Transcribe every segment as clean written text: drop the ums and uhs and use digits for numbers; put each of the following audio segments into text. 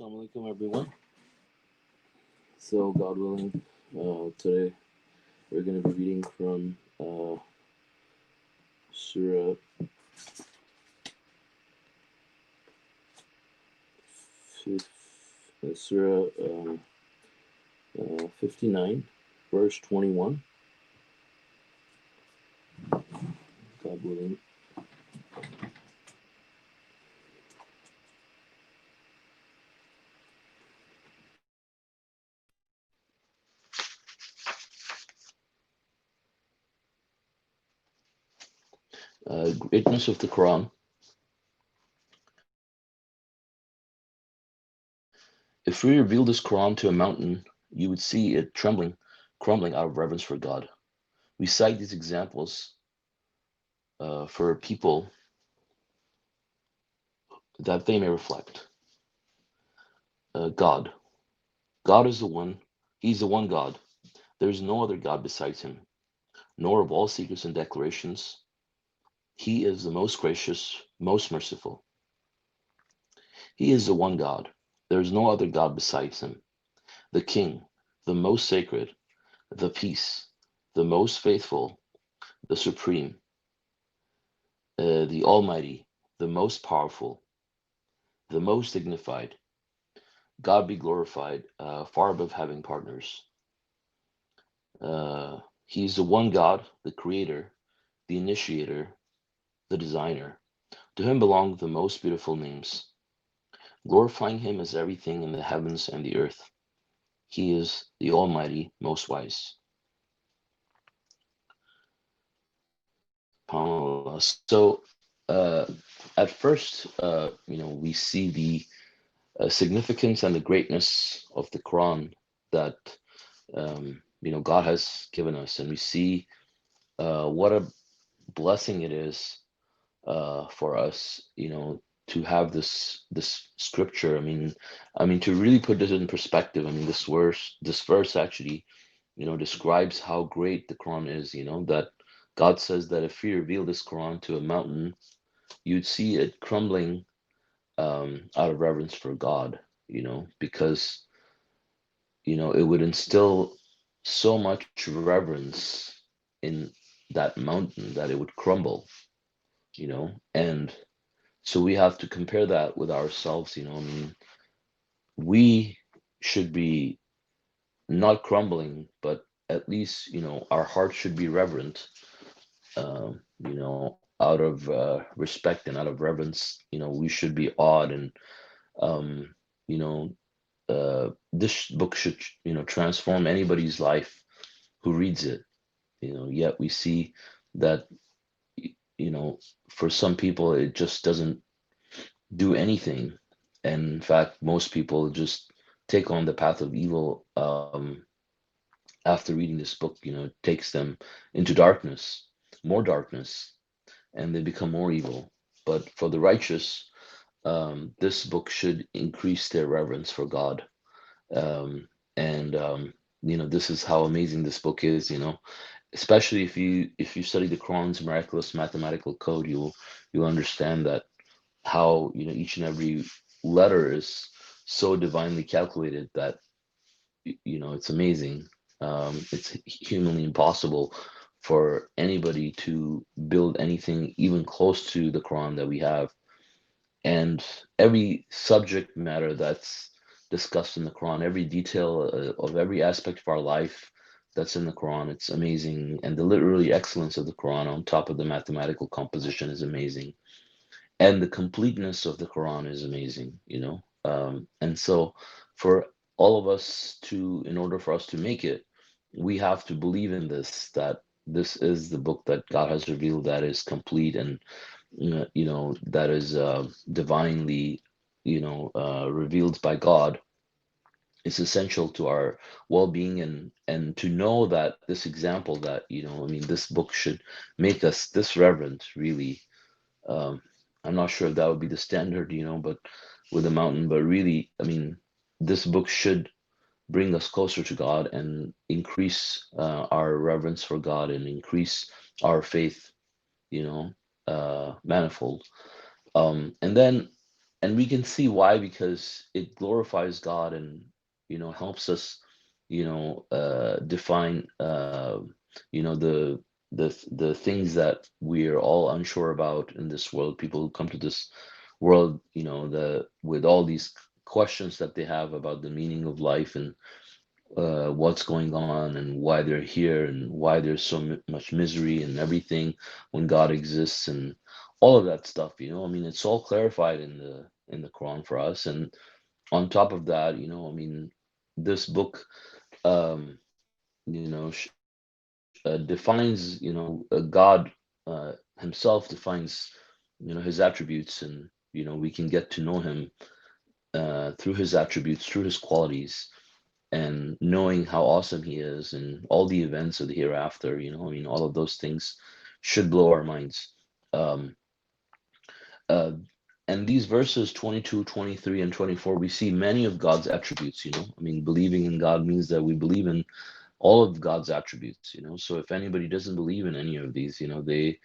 Assalamu Alaikum, everyone. So, God willing, today we're going to be reading from Surah Surah 59, verse 21. God willing. Greatness of the Quran. If we reveal this Quran to a mountain, you would see it trembling, crumbling out of reverence for God. We cite these examples for people that they may reflect. God. God is the one, He's the one God. There is no other God besides Him, nor of all secrets and declarations. He is the most gracious, most merciful. He is the one God. There is no other God besides Him, the King, the most sacred, the peace, the most faithful, the supreme, the Almighty, the most powerful, the most dignified. God be glorified, far above having partners. He is the one God, the creator, the initiator, the designer. To Him belong the most beautiful names. Glorifying Him as everything in the heavens and the earth. He is the Almighty, most wise. So, at first, we see the significance and the greatness of the Quran that God has given us, and we see what a blessing it is for us, to have this scripture. I mean, to really put this in perspective. I mean, this verse actually, describes how great the Quran is. That God says that if we reveal this Quran to a mountain, you'd see it crumbling out of reverence for God. Because it would instill so much reverence in that mountain that it would crumble. And so we have to compare that with ourselves. We should be not crumbling, but at least, our heart should be reverent, out of respect and out of reverence. We should be awed, and um, you know, this book should, transform anybody's life who reads it. Yet we see that, for some people, it just doesn't do anything. And in fact, most people just take on the path of evil. After reading this book, it takes them into darkness, more darkness, and they become more evil. But for the righteous, this book should increase their reverence for God. And this is how amazing this book is. Especially if you study the Quran's miraculous mathematical code, you'll understand that how, each and every letter is so divinely calculated that, it's amazing. It's humanly impossible for anybody to build anything even close to the Quran that we have. And every subject matter that's discussed in the Quran, every detail of every aspect of our life that's in the Quran, it's amazing. And the literary excellence of the Quran on top of the mathematical composition is amazing. And the completeness of the Quran is amazing. And so for all of us to, in order for us to make it, we have to believe in this, that this is the book that God has revealed, that is complete, and that is divinely, revealed by God. It's essential to our well-being, and to know that this example, that, this book should make us this reverent, really. um, I'm not sure if that would be the standard, but with a mountain, but really, this book should bring us closer to God and increase our reverence for God and increase our faith, manifold. And then And we can see why, because it glorifies God and, helps us, define, the things that we're all unsure about in this world. People who come to this world, with all these questions that they have about the meaning of life, and what's going on, and why they're here, and why there's so much misery and everything, when God exists, and all of that stuff. I mean, it's all clarified in the Quran for us. And on top of that, I mean, this book, um, defines, God himself defines, his attributes, and we can get to know him through his attributes, through his qualities, and knowing how awesome he is, and all the events of the hereafter. I mean, all of those things should blow our minds. um, uh, and these verses 22, 23, and 24, we see many of God's attributes. I mean, believing in God means that we believe in all of God's attributes. So if anybody doesn't believe in any of these, they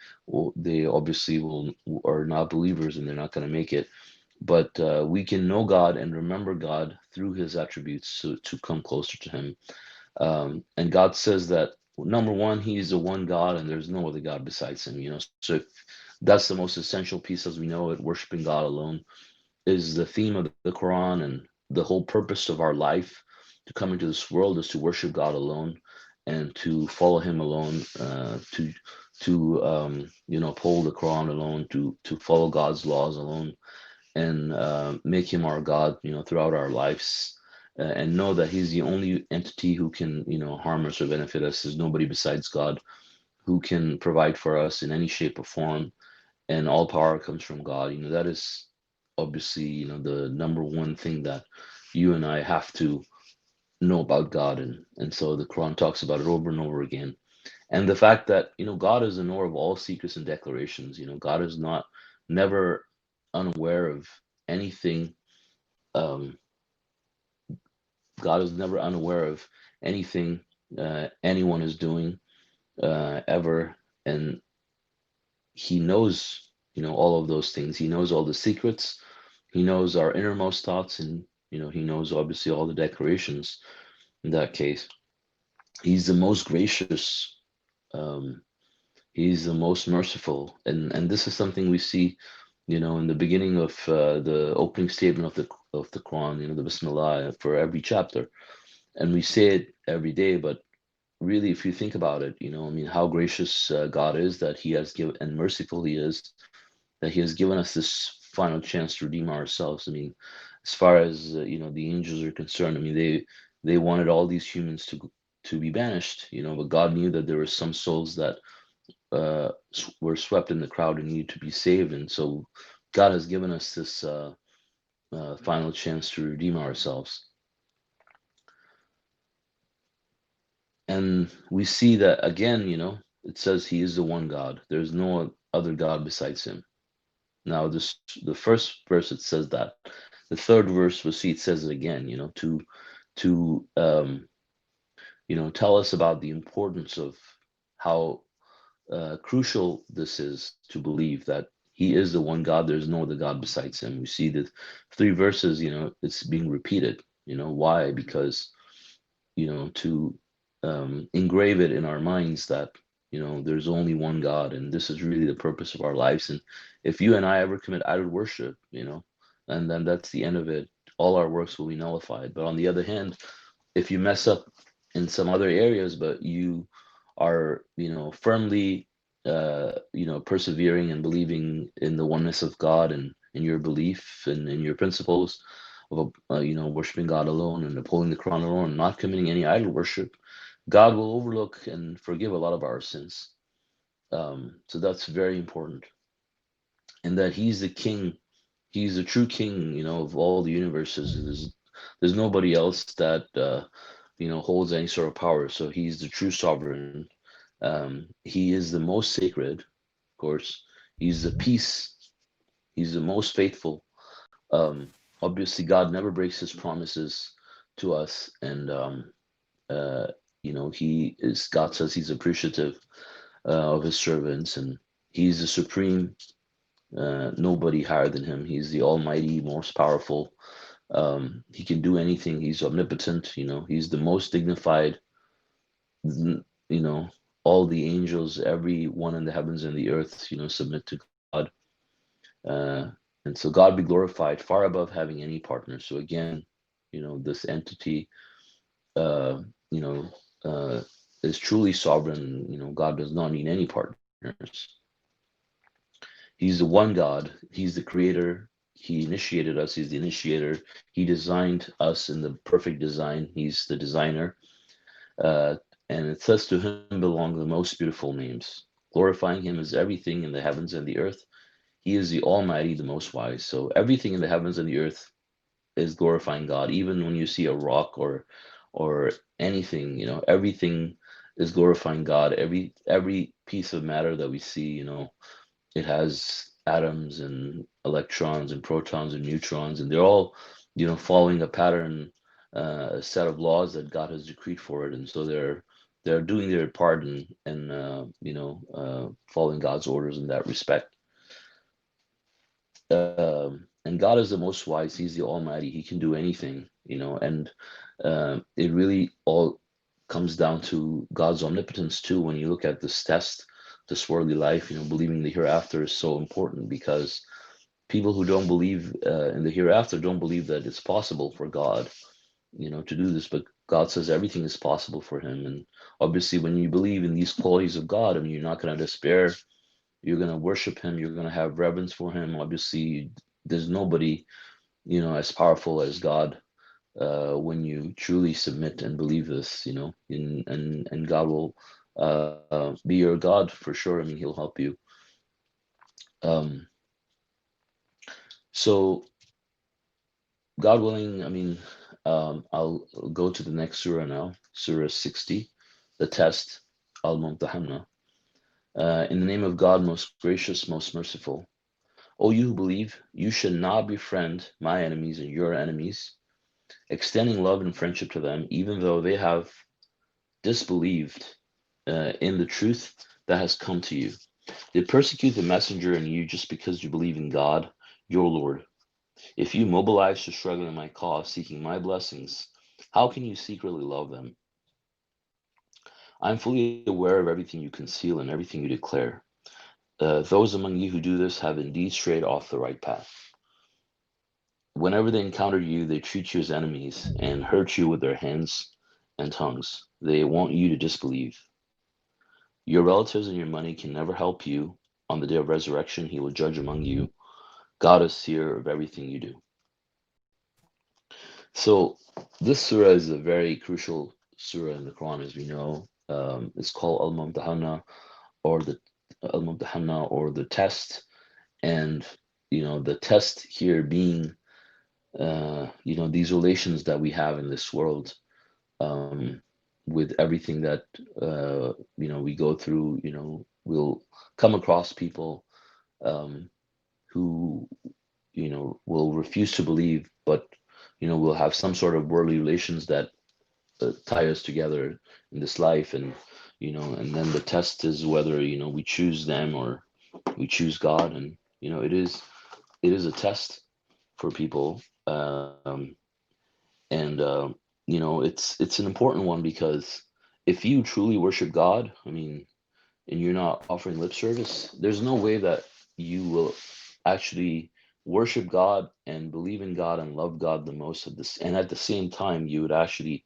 obviously will are not believers, and they're not going to make it. But we can know God and remember God through his attributes, to come closer to him. And God says that, number one, he is the one God, and there's no other God besides him. So if that's the most essential piece, as we know it, worshiping God alone is the theme of the Quran, and the whole purpose of our life to come into this world is to worship God alone, and to follow him alone, to uphold the Quran alone, to follow God's laws alone, and make him our God, throughout our lives, and know that he's the only entity who can, harm us or benefit us. There's nobody besides God who can provide for us in any shape or form, and all power comes from God. That is obviously, the number one thing that you and I have to know about God. And so the Quran talks about it over and over again. And the fact that, God is the knower of all secrets and declarations. God is not never unaware of anything. Um, God is never unaware of anything anyone is doing ever. And he knows, all of those things. He knows all the secrets. He knows our innermost thoughts, and he knows obviously all the declarations. In that case, he's the most gracious. Um, he's the most merciful, and this is something we see, in the beginning of the opening statement of the Quran. The Bismillah for every chapter, and we say it every day. But really, if you think about it, I mean, how gracious God is, that He has given, and merciful He is, that He has given us this final chance to redeem ourselves. I mean, as far as the angels are concerned, I mean, they wanted all these humans to be banished, but God knew that there were some souls that were swept in the crowd and needed to be saved, and so God has given us this final chance to redeem ourselves. And we see that again, it says He is the one God. There's no other God besides Him. Now, the first verse it says that. The third verse we see it says it again. To tell us about the importance of how crucial this is to believe that He is the one God. There's no other God besides Him. We see the three verses. It's being repeated. Why? Because to engrave it in our minds that there's only one God, and this is really the purpose of our lives. And if you and I ever commit idol worship, and then that's the end of it. All our works will be nullified. But on the other hand, if you mess up in some other areas, but you are firmly persevering and believing in the oneness of God, and in your belief and in your principles of worshiping God alone and upholding the Quran alone, and not committing any idol worship, God will overlook and forgive a lot of our sins. So that's very important, and that He's the King. He's the true King, of all the universes. There's nobody else that holds any sort of power. So He's the true sovereign. He is the most sacred, of course. He's the peace. He's the most faithful. Obviously, God never breaks His promises to us, and uh, He is. God says He's appreciative of His servants, and He's the supreme. Nobody higher than him. He's the Almighty, most powerful. He can do anything. He's omnipotent. He's the most dignified. You know, all the angels, everyone in the heavens and the earth, submit to God. Uh, and so God be glorified far above having any partner. So again, this entity, uh, you know, uh, is truly sovereign. God does not need any partners. He's the one God. He's the creator. He initiated us. He's the initiator. He designed us in the perfect design. He's the designer. Uh, and it says to him belong the most beautiful names. Glorifying him is everything in the heavens and the earth. He is the Almighty, the Most Wise. So everything in the heavens and the earth is glorifying God. Even when you see a rock or anything, everything is glorifying God. Every piece of matter that we see, it has atoms and electrons and protons and neutrons, and they're all, following a pattern, a set of laws that God has decreed for it, and so they're doing their part in following God's orders in that respect. And God is the most wise. He's the Almighty. He can do anything, and it really all comes down to God's omnipotence too. When you look at this test, this worldly life, believing the hereafter is so important, because people who don't believe in the hereafter don't believe that it's possible for God, to do this. But God says everything is possible for him. And obviously, when you believe in these qualities of God, I mean, you're not going to despair. You're going to worship him. You're going to have reverence for him. Obviously, there's nobody, as powerful as God, when you truly submit and believe this, and God will be your God for sure. I mean, he'll help you. Um, so God willing, I mean, I'll go to the next surah now, Surah 60, the test, Al-Mumtahanna. In the name of God, most gracious, most merciful. O you who believe, you should not befriend my enemies and your enemies, extending love and friendship to them, even though they have disbelieved in the truth that has come to you. They persecute the messenger and you just because you believe in God, your Lord. If you mobilize to struggle in my cause, seeking my blessings, how can you secretly love them? I am fully aware of everything you conceal and everything you declare. Those among you who do this have indeed strayed off the right path. Whenever they encounter you, they treat you as enemies and hurt you with their hands and tongues. They want you to disbelieve. Your relatives and your money can never help you. On the day of resurrection, he will judge among you. God is seer of everything you do. So, this surah is a very crucial surah in the Quran, as we know. It's called Al-Mumtahanna, or the Al-Mumtahanna, or the test. And, the test here being, these relations that we have in this world, um, with everything that, we go through. We'll come across people who will refuse to believe, but we'll have some sort of worldly relations that tie us together in this life. And then the test is whether we choose them or we choose God. And it is a test for people. And it's an important one, because if you truly worship God, I mean, and you're not offering lip service, there's no way that you will actually worship God and believe in God and love God the most of this. And at the same time, you would actually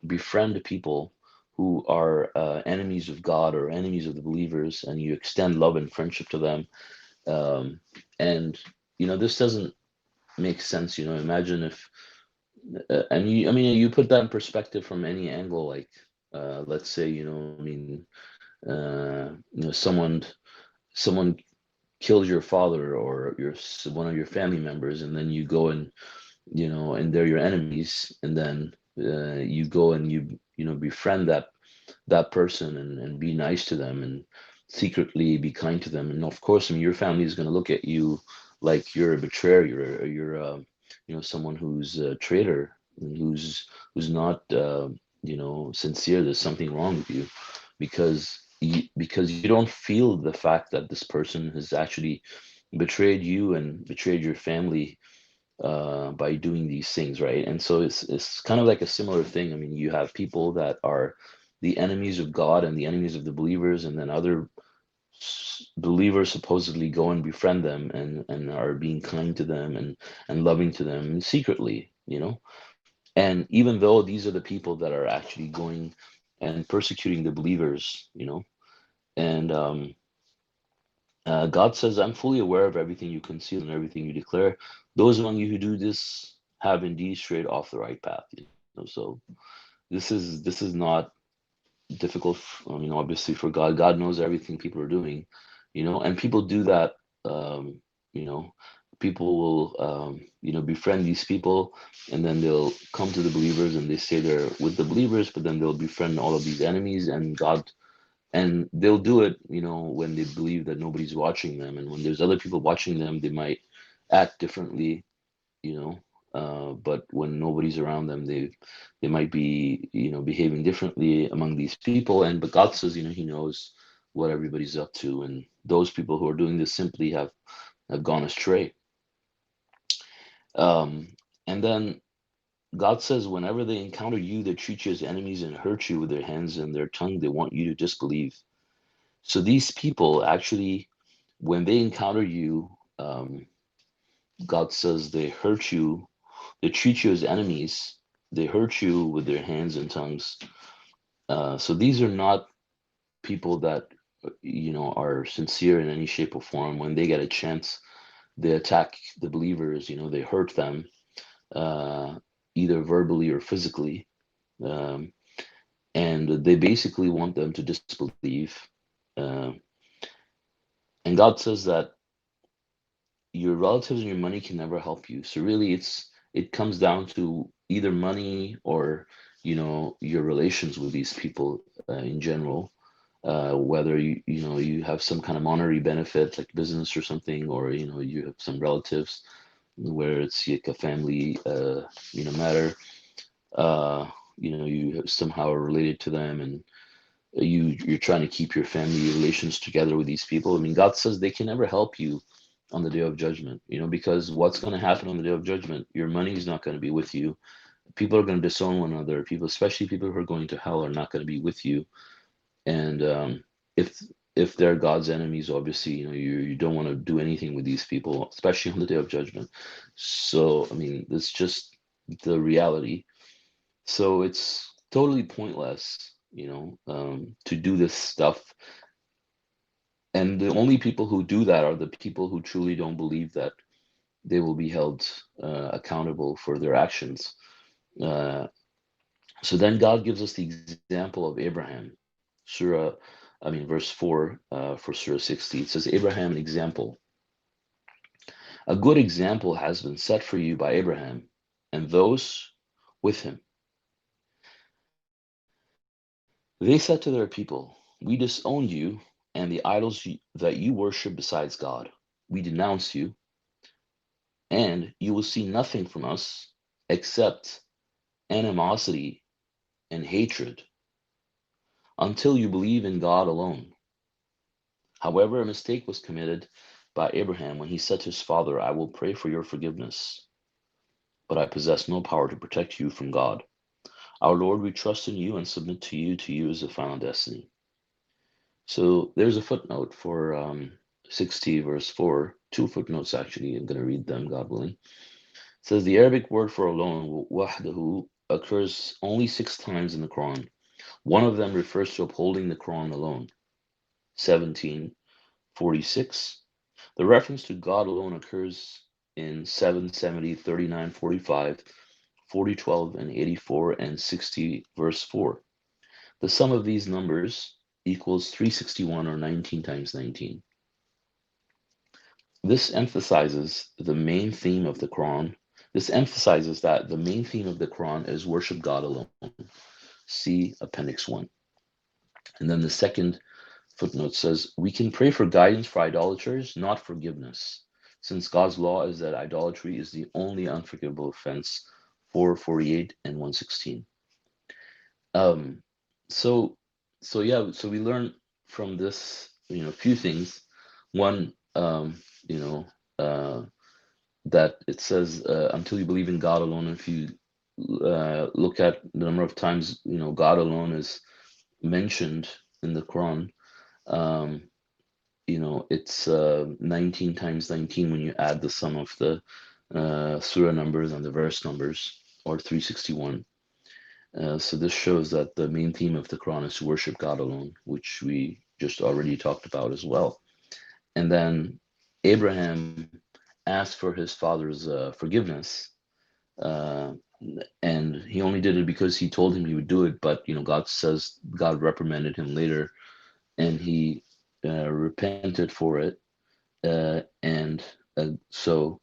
befriend people who are enemies of God or enemies of the believers, and you extend love and friendship to them. And this doesn't make sense. Imagine if, and I mean, you put that in perspective from any angle. Like, let's say, I mean, someone killed your father or one of your family members, and then you go and they're your enemies, and then you go and befriend that person, and be nice to them, and secretly be kind to them. And of course, I mean, your family is going to look at you like you're a betrayer, you're someone who's a traitor, and who's not sincere. There's something wrong with you, because you don't feel the fact that this person has actually betrayed you and betrayed your family by doing these things, right? And so it's kind of like a similar thing. I mean, you have people that are the enemies of God and the enemies of the believers, and then other believers supposedly go and befriend them and are being kind to them and loving to them secretly, you know. And even though these are the people that are actually going and persecuting the believers, you know, and God says, I'm fully aware of everything you conceal and everything you declare. Those among you who do this have indeed strayed off the right path. You know, so this is not difficult. I mean, obviously for God, God knows everything people are doing, you know, and people do that. You know, people will befriend these people, and then they'll come to the believers and they say they're with the believers, but then they'll befriend all of these enemies, and God and they'll do it, you know, when they believe that nobody's watching them, and when there's other people watching them they might act differently, you know. But when nobody's around them, they might be, you know, behaving differently among these people. And but God says, you know, he knows what everybody's up to, and those people who are doing this simply have gone astray. And then God says, whenever they encounter you, they treat you as enemies and hurt you with their hands and their tongue. They want you to disbelieve. So these people actually, when they encounter you, God says they hurt you, they treat you as enemies, they hurt you with their hands and tongues. So these are not people that, you know, are sincere in any shape or form. When they get a chance, they attack the believers, you know, they hurt them, uh, either verbally or physically. Um, and they basically want them to disbelieve. Uh, and God says that your relatives and your money can never help you. So really, it comes down to either money or, you know, your relations with these people in general. Whether you have some kind of monetary benefit like business or something, or you know you have some relatives where it's like a family matter. Uh, you know, you somehow are related to them, and you're trying to keep your family relations together with these people. I mean, God says they can never help you on the day of judgment, you know, because what's going to happen on the day of judgment? Your money is not going to be with you. People are going to disown one another. People, especially people who are going to hell, are not going to be with you. And if if they're God's enemies, obviously, you know, you don't want to do anything with these people, especially on the day of judgment. So, I mean, it's just the reality. So it's totally pointless, you know, to do this stuff. And the only people who do that are the people who truly don't believe that they will be held accountable for their actions. Uh, so then God gives us the example of Abraham. Verse 4 for Surah 60. It says, Abraham, an example. A good example has been set for you by Abraham and those with him. They said to their people, we disowned you and the idols that you worship besides God. We denounce you, and you will see nothing from us except animosity and hatred until you believe in God alone. However, a mistake was committed by Abraham when he said to his father, I will pray for your forgiveness, but I possess no power to protect you from God. Our Lord, we trust in you and submit to you as a final destiny. So there's a footnote for 60 verse 4, two footnotes actually. I'm going to read them, God willing. It says the Arabic word for alone, wahdahu, occurs only 6 times in the Quran. One of them refers to upholding the Quran alone, 1746. The reference to God alone occurs in 770, 39, 45, 40, 12, and 84, and 60, verse 4. The sum of these numbers equals 361, or 19 times 19. This emphasizes the main theme of the Quran. This emphasizes that the main theme of the Quran is worship God alone. See Appendix 1. And then the second footnote says, we can pray for guidance for idolaters, not forgiveness, since God's law is that idolatry is the only unforgivable offense, 448 and 116. Um, so, so yeah, so we learn from this, you know, a few things. One, um, you know, that it says until you believe in God alone. If you look at the number of times God alone is mentioned in the Quran, um, it's 19 times 19 when you add the sum of the surah numbers and the verse numbers, or 361. So this shows that the main theme of the Quran is to worship God alone, which we just already talked about as well. And then Abraham asked for his father's forgiveness, uh, and he only did it because he told him he would do it. But God says God reprimanded him later, and he repented for it. And so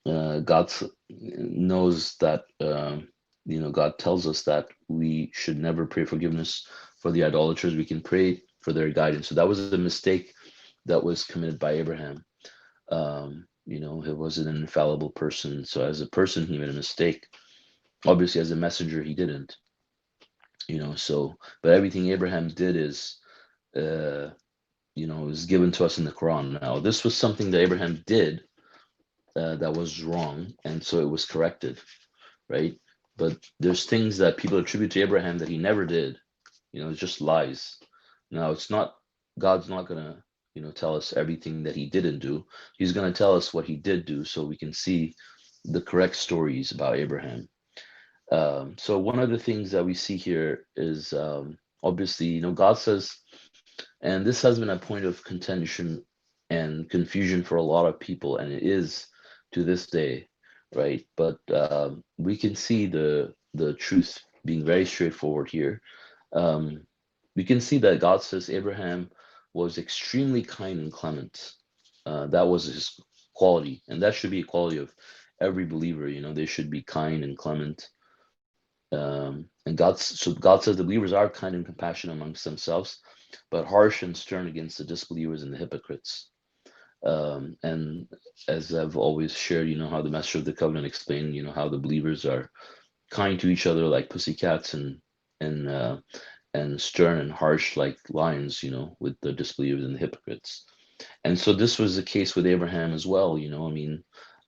God knows that. God tells us that we should never pray forgiveness for the idolaters. We can pray for their guidance. So that was a mistake that was committed by Abraham. He wasn't an infallible person. So as a person, he made a mistake. Obviously, as a messenger, he didn't. But everything Abraham did uh, is given to us in the Quran. Now, this was something that Abraham did that was wrong, and so it was corrected, right? But there's things that people attribute to Abraham that he never did. It's just lies. Now, it's not, God's not going to, tell us everything that he didn't do. He's going to tell us what he did do so we can see the correct stories about Abraham. So one of the things that we see here is obviously, God says, and this has been a point of contention and confusion for a lot of people, and it is to this day, right? But we can see the truth being very straightforward here. Um, we can see that God says Abraham was extremely kind and clement. That was his quality, and that should be a quality of every believer. They should be kind and clement. So God says the believers are kind and compassionate amongst themselves, but harsh and stern against the disbelievers and the hypocrites. And as I've always shared, how the Master of the Covenant explained, how the believers are kind to each other like pussycats, and stern and harsh like lions, with the disbelievers and the hypocrites. And so this was the case with Abraham as well.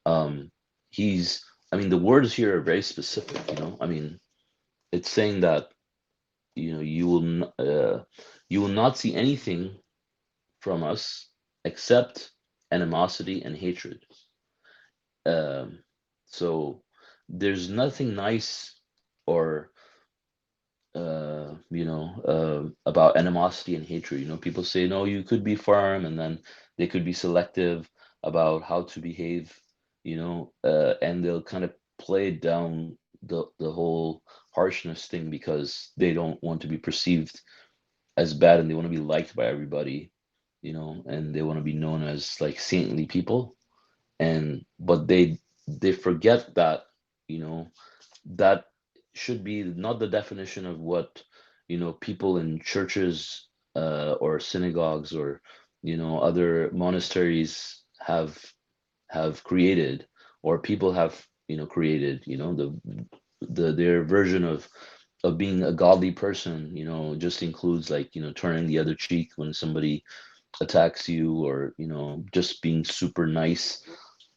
Um, he's, the words here are very specific. It's saying that you will not see anything from us except animosity and hatred. Um, so there's nothing nice or about animosity and hatred. People say no, you could be firm, and then they could be selective about how to behave. And they'll kind of play down the whole harshness thing because they don't want to be perceived as bad, and they want to be liked by everybody, and they want to be known as like saintly people. And but they forget that you know that should be not the definition of what people in churches or synagogues or other monasteries have created, or people have created. Their version of being a godly person just includes like turning the other cheek when somebody attacks you, or just being super nice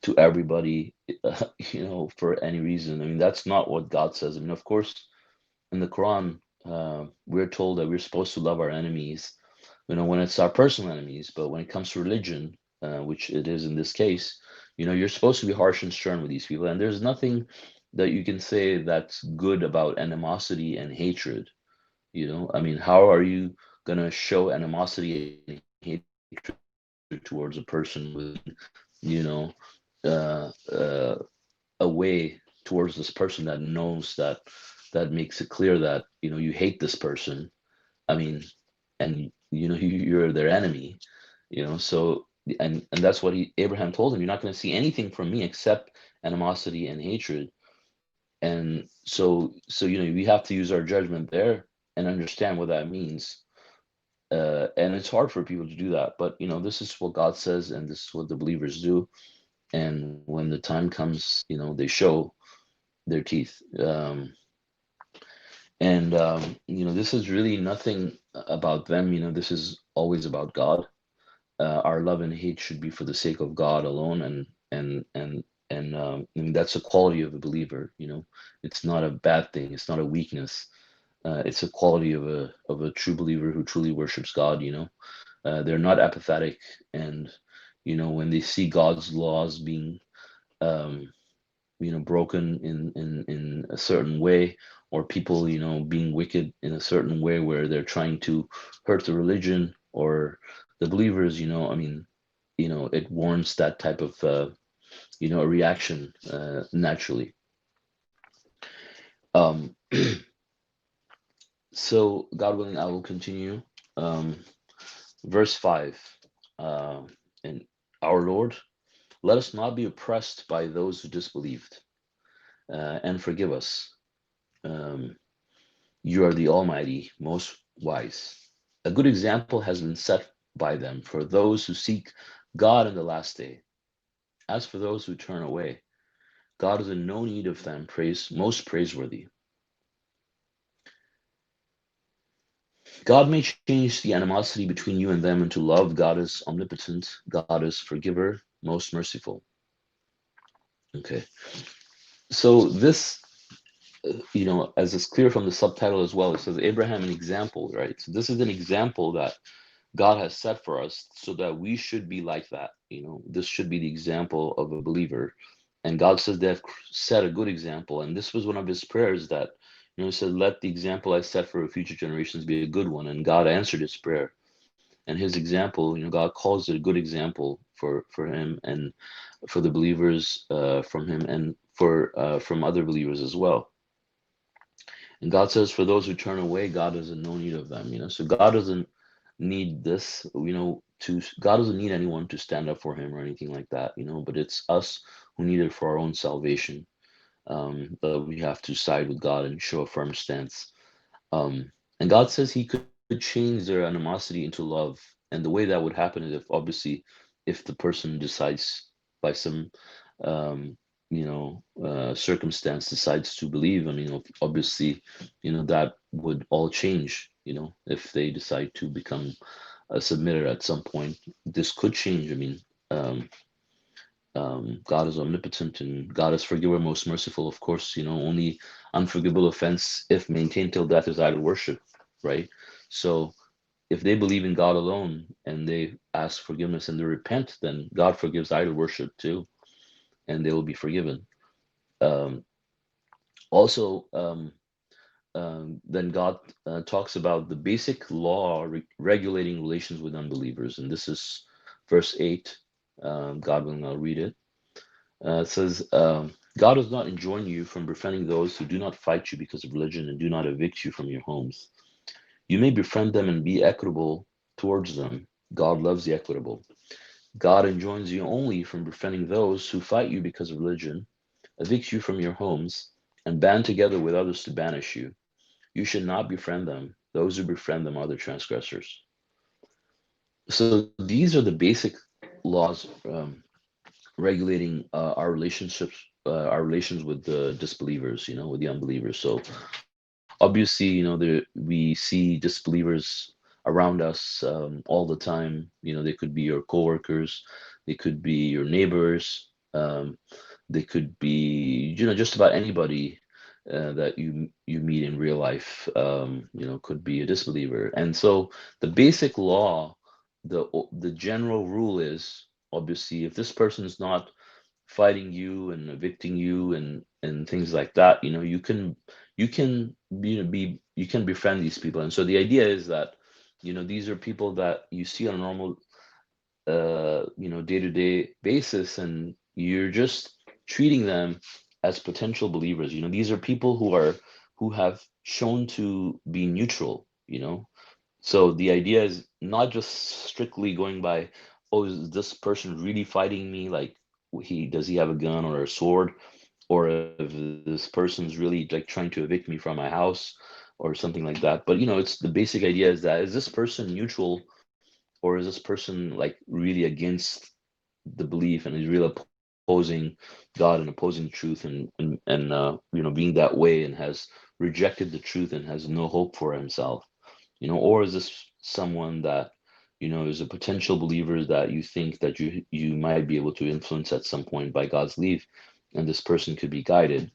to everybody, for any reason. That's not what God says. Of course, in the Quran, we're told that we're supposed to love our enemies, when it's our personal enemies. But when it comes to religion, which it is in this case, you're supposed to be harsh and stern with these people. And there's nothing that you can say that's good about animosity and hatred. How are you gonna show animosity and hatred towards a person with, you know, uh, uh, a way towards this person that knows that makes it clear that you hate this person. I mean, and you're their enemy. So and that's what Abraham told him. You're not going to see anything from me except animosity and hatred. And so we have to use our judgment there and understand what that means. And it's hard for people to do that, but this is what God says, and this is what the believers do. And when the time comes, they show their teeth. And this is really nothing about them. This is always about God. our love and hate should be for the sake of God alone, and I mean, that's a quality of a believer. It's not a bad thing. It's not a weakness. It's a quality of a true believer who truly worships God. They're not apathetic, and when they see God's laws being um, broken in a certain way, or people being wicked in a certain way where they're trying to hurt the religion or the believers, I mean, it warrants that type of a reaction naturally. um so God willing, I will continue. Verse 5. uh, and our Lord, let us not be oppressed by those who disbelieved, and forgive us. um, You are the Almighty, most wise. A good example has been set by them for those who seek God in the last day. As for those who turn away, God is in no need of them, most praiseworthy. God may change the animosity between you and them into love. God is omnipotent. God is forgiver, most merciful. Okay. So this, as is clear from the subtitle as well, it says Abraham an example, right? So this is an example that God has set for us so that we should be like that. This should be the example of a believer. And God says they have set a good example. And this was one of his prayers that, he said, let the example I set for future generations be a good one. And God answered his prayer. And his example, God calls it a good example for him and for the believers from him, and from other believers as well. And God says, for those who turn away, God is in no need of them. So God doesn't need this, God doesn't need anyone to stand up for him or anything like that, but it's us who need it for our own salvation. That we have to side with God and show a firm stance. And God says he could change their animosity into love. And the way that would happen is if the person decides by some circumstance decides to believe. I mean, obviously, that would all change. If they decide to become a submitter at some point, this could change. I mean, God is omnipotent and God is forgiver, most merciful. Of course, only unforgivable offense, if maintained till death, is idol worship, right? So if they believe in God alone and they ask forgiveness and they repent, then God forgives idol worship too, and they will be forgiven. Um, also, then God talks about the basic law regulating relations with unbelievers, and this is verse 8. God will now read it. It says, God does not enjoin you from befriending those who do not fight you because of religion and do not evict you from your homes. You may befriend them and be equitable towards them. God loves the equitable. God enjoins you only from befriending those who fight you because of religion, evict you from your homes, and band together with others to banish you. You should not befriend them. Those who befriend them are the transgressors. So these are the basic laws regulating our relations with the disbelievers, with the unbelievers. So obviously, we see disbelievers around us all the time. They could be your coworkers, they could be your neighbors, they could be, just about anybody that you meet in real life. Could be a disbeliever. And so the basic law, the general rule is, obviously, if this person is not fighting you and evicting you and things like that, you can you can befriend these people. And so the idea is that these are people that you see on a normal day-to-day basis, and you're just treating them as potential believers. These are people who have shown to be neutral. So the idea is not just strictly going by, oh, is this person really fighting me? Like, does he have a gun or a sword? Or if this person's really like trying to evict me from my house or something like that. But it's the basic idea is that, is this person neutral, or is this person like really against the belief and is really opposing God and opposing truth, and being that way and has rejected the truth and has no hope for himself, or is this someone that There's a potential believer that you think that you might be able to influence at some point by God's leave, and this person could be guided.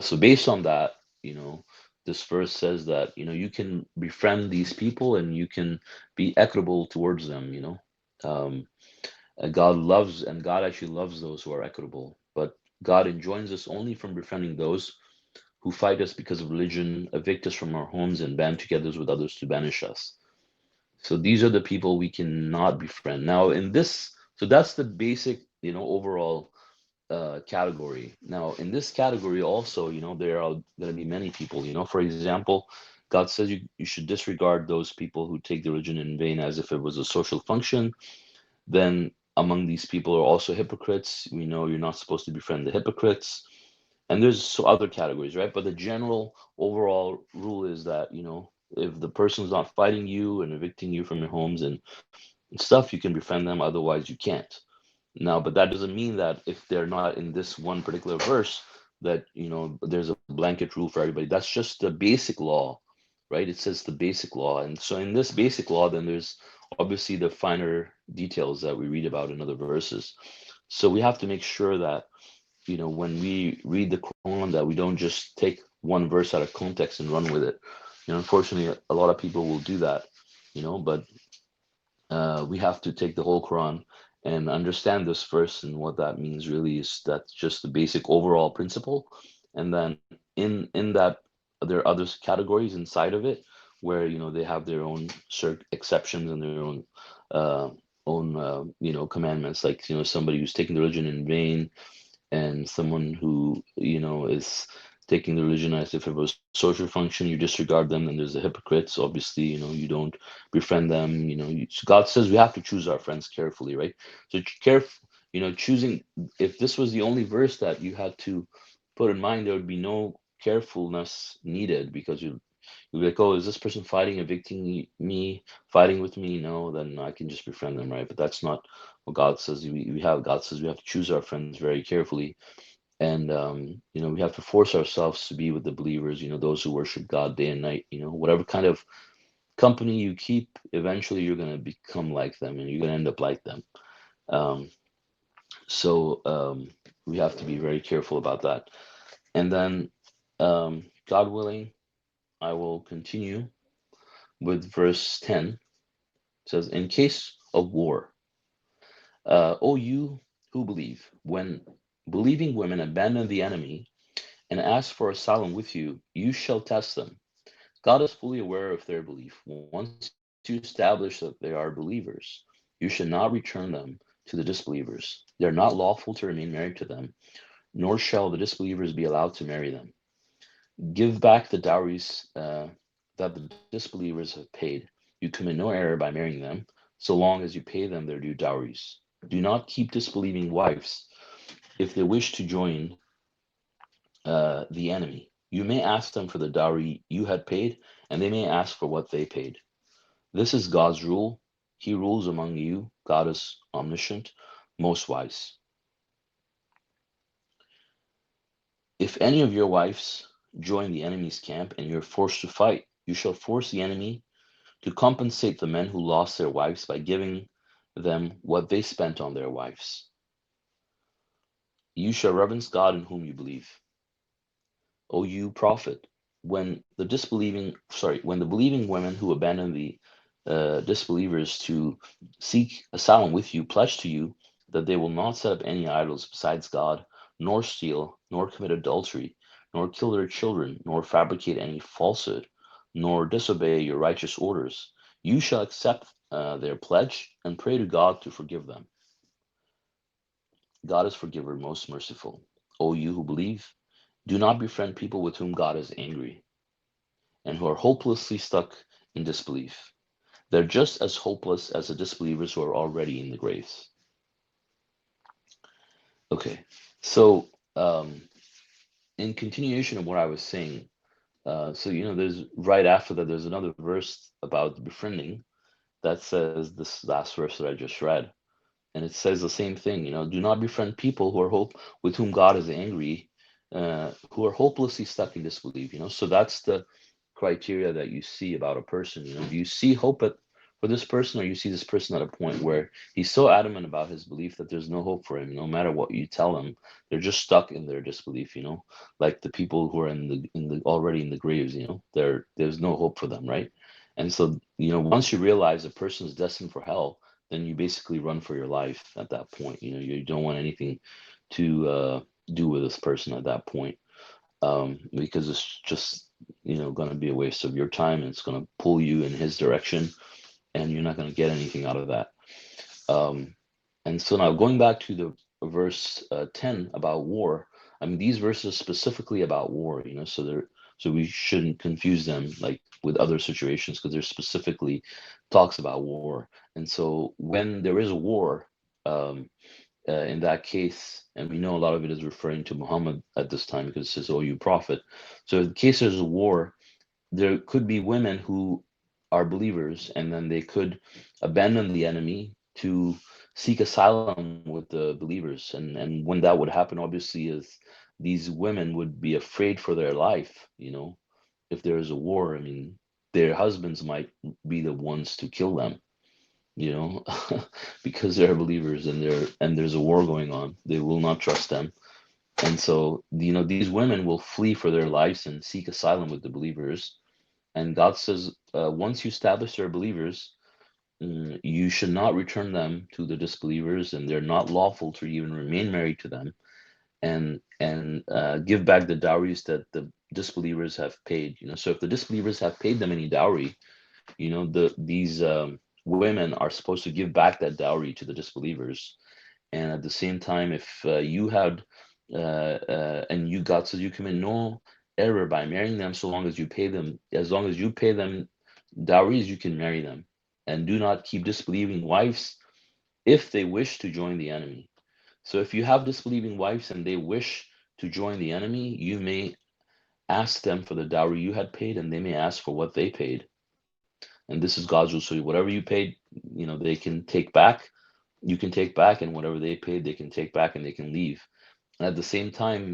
So based on that, you know, this verse says that you can befriend these people and you can be equitable towards them. God actually loves those who are equitable, but God enjoins us only from befriending those who fight us because of religion, evict us from our homes, and band together with others to banish us. So these are the people we cannot befriend. Now, so that's the basic, overall category. Now, in this category also, there are going to be many people. For example, God says you should disregard those people who take the religion in vain as if it was a social function. Then among these people are also hypocrites. We know you're not supposed to befriend the hypocrites. And there's so other categories, right? But the general overall rule is that, if the person's not fighting you and evicting you from your homes and stuff, you can befriend them. Otherwise, you can't. Now, but that doesn't mean that if they're not in this one particular verse, that, there's a blanket rule for everybody. That's just the basic law, right? It says the basic law. And so in this basic law, then there's obviously the finer details that we read about in other verses. So we have to make sure that, when we read the Quran, that we don't just take one verse out of context and run with it. Unfortunately, a lot of people will do that, but we have to take the whole Quran and understand this verse, and what that means really is that's just the basic overall principle. And then in that, there are other categories inside of it where they have their own exceptions and their uh, own commandments, like somebody who's taking the religion in vain, and someone who is taking the religion as if it was social function. You disregard them, and there's the hypocrites. Obviously, you don't befriend them. God says we have to choose our friends carefully, right? So careful, choosing. If this was the only verse that you had to put in mind, there would be no carefulness needed, because you'd be like, oh, is this person fighting, evicting me, fighting with me? No, then I can just befriend them, right? But that's not what God says. God says we have to choose our friends very carefully, and we have to force ourselves to be with the believers, those who worship God day and night. Whatever kind of company you keep, eventually you're going to become like them, and you're going to end up like them. um, so we have to be very careful about that. And then, God willing, I will continue with verse 10. It says, in case of war, O you who believe, when believing women abandon the enemy and ask for asylum with you, you shall test them. God is fully aware of their belief. Once you establish that they are believers, you should not return them to the disbelievers. They are not lawful to remain married to them, nor shall the disbelievers be allowed to marry them. Give back the dowries that the disbelievers have paid. You commit no error by marrying them, so long as you pay them their due dowries. Do not keep disbelieving wives if they wish to join the enemy. You may ask them for the dowry you had paid, and they may ask for what they paid. This is God's rule. He rules among you. God is omniscient, most wise. If any of your wives join the enemy's camp and you're forced to fight, you shall force the enemy to compensate the men who lost their wives by giving them what they spent on their wives. You shall reverence God in whom you believe. O you prophet, when the believing women who abandon the disbelievers to seek asylum with you pledge to you that they will not set up any idols besides God, nor steal, nor commit adultery, nor kill their children, nor fabricate any falsehood, nor disobey your righteous orders, you shall accept their pledge and pray to God to forgive them. God is forgiver, most merciful. O you who believe, do not befriend people with whom God is angry and who are hopelessly stuck in disbelief. They're just as hopeless as the disbelievers who are already in the graves. Okay, so in continuation of what I was saying, so there's right after that, there's another verse about befriending that says this last verse that I just read, and it says the same thing. Do not befriend people with whom God is angry, who are hopelessly stuck in disbelief. So that's the criteria that you see about a person. Do you see hope for this person, or you see this person at a point where he's so adamant about his belief that there's no hope for him. No matter what you tell him, they're just stuck in their disbelief. Like the people who are in the already in the graves. There's no hope for them, right? And so, once you realize a person is destined for hell, then you basically run for your life at that point. You don't want anything to do with this person at that point, because it's just going to be a waste of your time, and it's going to pull you in his direction, and you're not going to get anything out of that. And so now going back to the verse 10 about war. I mean, these verses specifically about war, so we shouldn't confuse them like with other situations, because they're specifically talks about war. And so when there is a war, in that case, and we know a lot of it is referring to Muhammad at this time, because it says, "Oh, you prophet." So in case there's a war, there could be women who are believers, and then they could abandon the enemy to seek asylum with the believers. And when that would happen, obviously, is these women would be afraid for their life. If there is a war, I mean, their husbands might be the ones to kill them, you know, because they're believers, and there's a war going on. They will not trust them. And so, these women will flee for their lives and seek asylum with the believers. And God says, once you establish their believers, you should not return them to the disbelievers, and they're not lawful to even remain married to them, and give back the dowries that the disbelievers have paid. So if the disbelievers have paid them any dowry, these women are supposed to give back that dowry to the disbelievers. And at the same time, if you had and you God says you commit no error by marrying them, so long as you pay them, as long as you pay them dowries, you can marry them. And do not keep disbelieving wives if they wish to join the enemy. So if you have disbelieving wives and they wish to join the enemy, you may ask them for the dowry you had paid, and they may ask for what they paid. And this is God's rule. So whatever you paid, they can take back. You can take back, and whatever they paid, they can take back, and they can leave. And at the same time,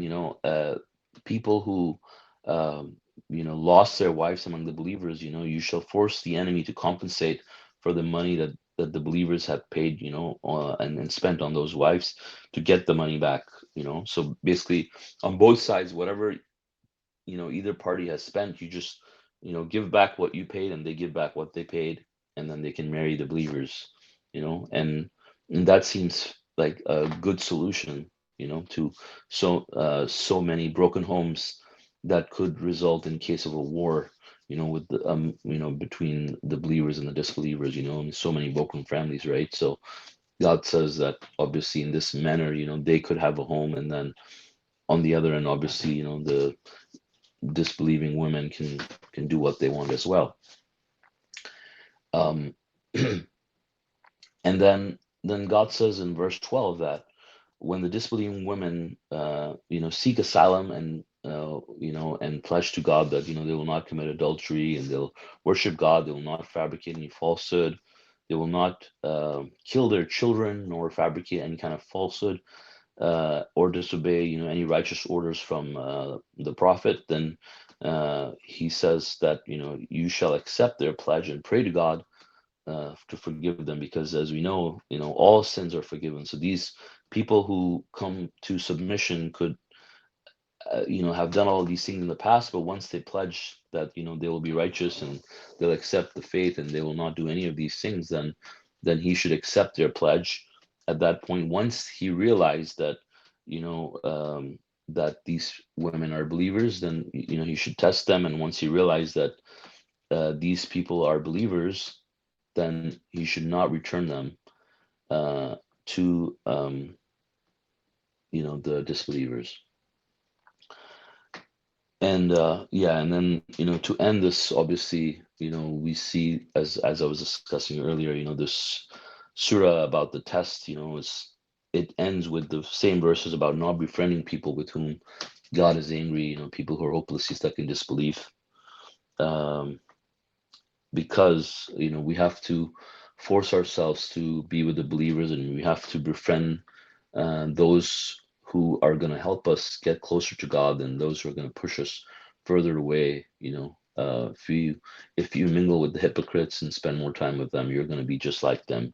people who lost their wives among the believers, you shall force the enemy to compensate for the money that the believers had paid, and spent on those wives, to get the money back. So basically, on both sides, whatever either party has spent, you just give back what you paid, and they give back what they paid, and then they can marry the believers. And that seems like a good solution, to so many broken homes that could result in case of a war, with the between the believers and the disbelievers, and so many broken families, right? So God says that obviously in this manner, they could have a home, and then on the other end, obviously, the disbelieving women can do what they want as well. Um, and then God says in verse 12 that when the disbelieving women, seek asylum, and pledge to God that they will not commit adultery, and they'll worship God, they will not fabricate any falsehood, they will not kill their children, nor fabricate any kind of falsehood, or disobey any righteous orders from the prophet, then he says that you shall accept their pledge and pray to God to forgive them, because as we know, all sins are forgiven. So these people who come to submission could have done all of these things in the past, but once they pledge that they will be righteous, and they'll accept the faith, and they will not do any of these things, then he should accept their pledge at that point. Once he realized that that these women are believers, then he should test them. And once he realized that these people are believers, then he should not return them to the disbelievers. And yeah, and then to end this, obviously, we see, as I was discussing earlier, this surah about the test, it ends with the same verses about not befriending people with whom God is angry, people who are hopelessly stuck in disbelief, because we have to force ourselves to be with the believers, and we have to befriend those who are going to help us get closer to God, and those who are going to push us further away, If you mingle with the hypocrites and spend more time with them, you're going to be just like them.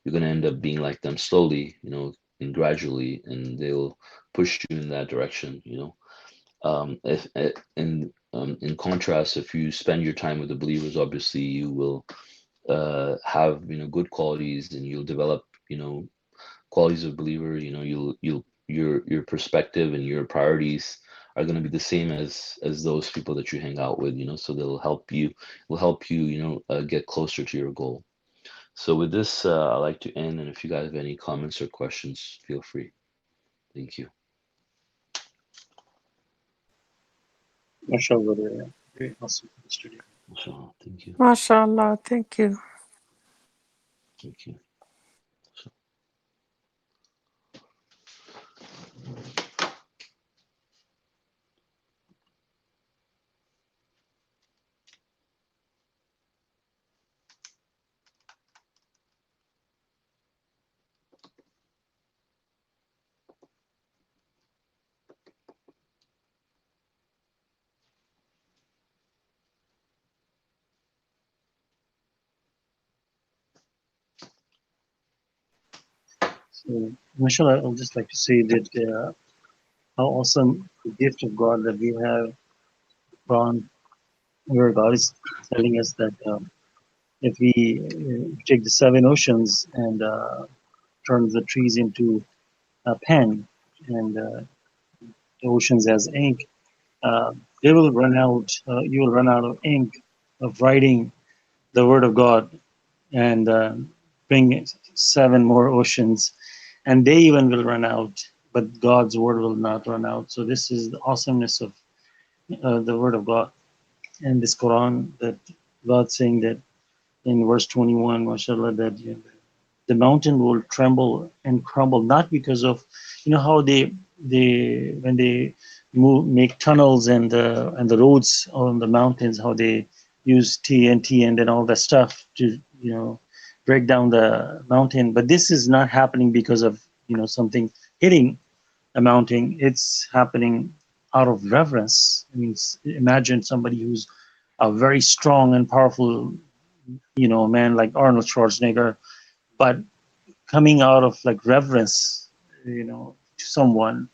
You're going to end up being like them slowly, and gradually, and they'll push you in that direction. If in contrast, if you spend your time with the believers, obviously you will have good qualities, and you'll develop qualities of believer. Your perspective and your priorities are going to be the same as those people that you hang out with. So they'll help you get closer to your goal. So with this, I'd like to end, and if you guys have any comments or questions, feel free. Thank you. Masha Allah, very awesome study. Mashallah. Thank you. Masha Allah, thank you. Thank you. So, So, mashallah, I would just like to say that how awesome the gift of God that we have, Quran, where God is telling us that if we take the seven oceans and turn the trees into a pen and the oceans as ink, uh, they will run out. You will run out of ink of writing the word of God and bring seven more oceans, and they even will run out, but God's word will not run out. So this is the awesomeness of the word of God and this Quran, that God saying that in verse 21, mashallah, that the mountain will tremble and crumble, not because of how they when they make tunnels and the roads on the mountains, how they use TNT and then all that stuff to break down the mountain. But this is not happening because of something hitting a mountain. It's happening out of reverence. I mean, imagine somebody who's a very strong and powerful man like Arnold Schwarzenegger, but coming out of like reverence, to someone,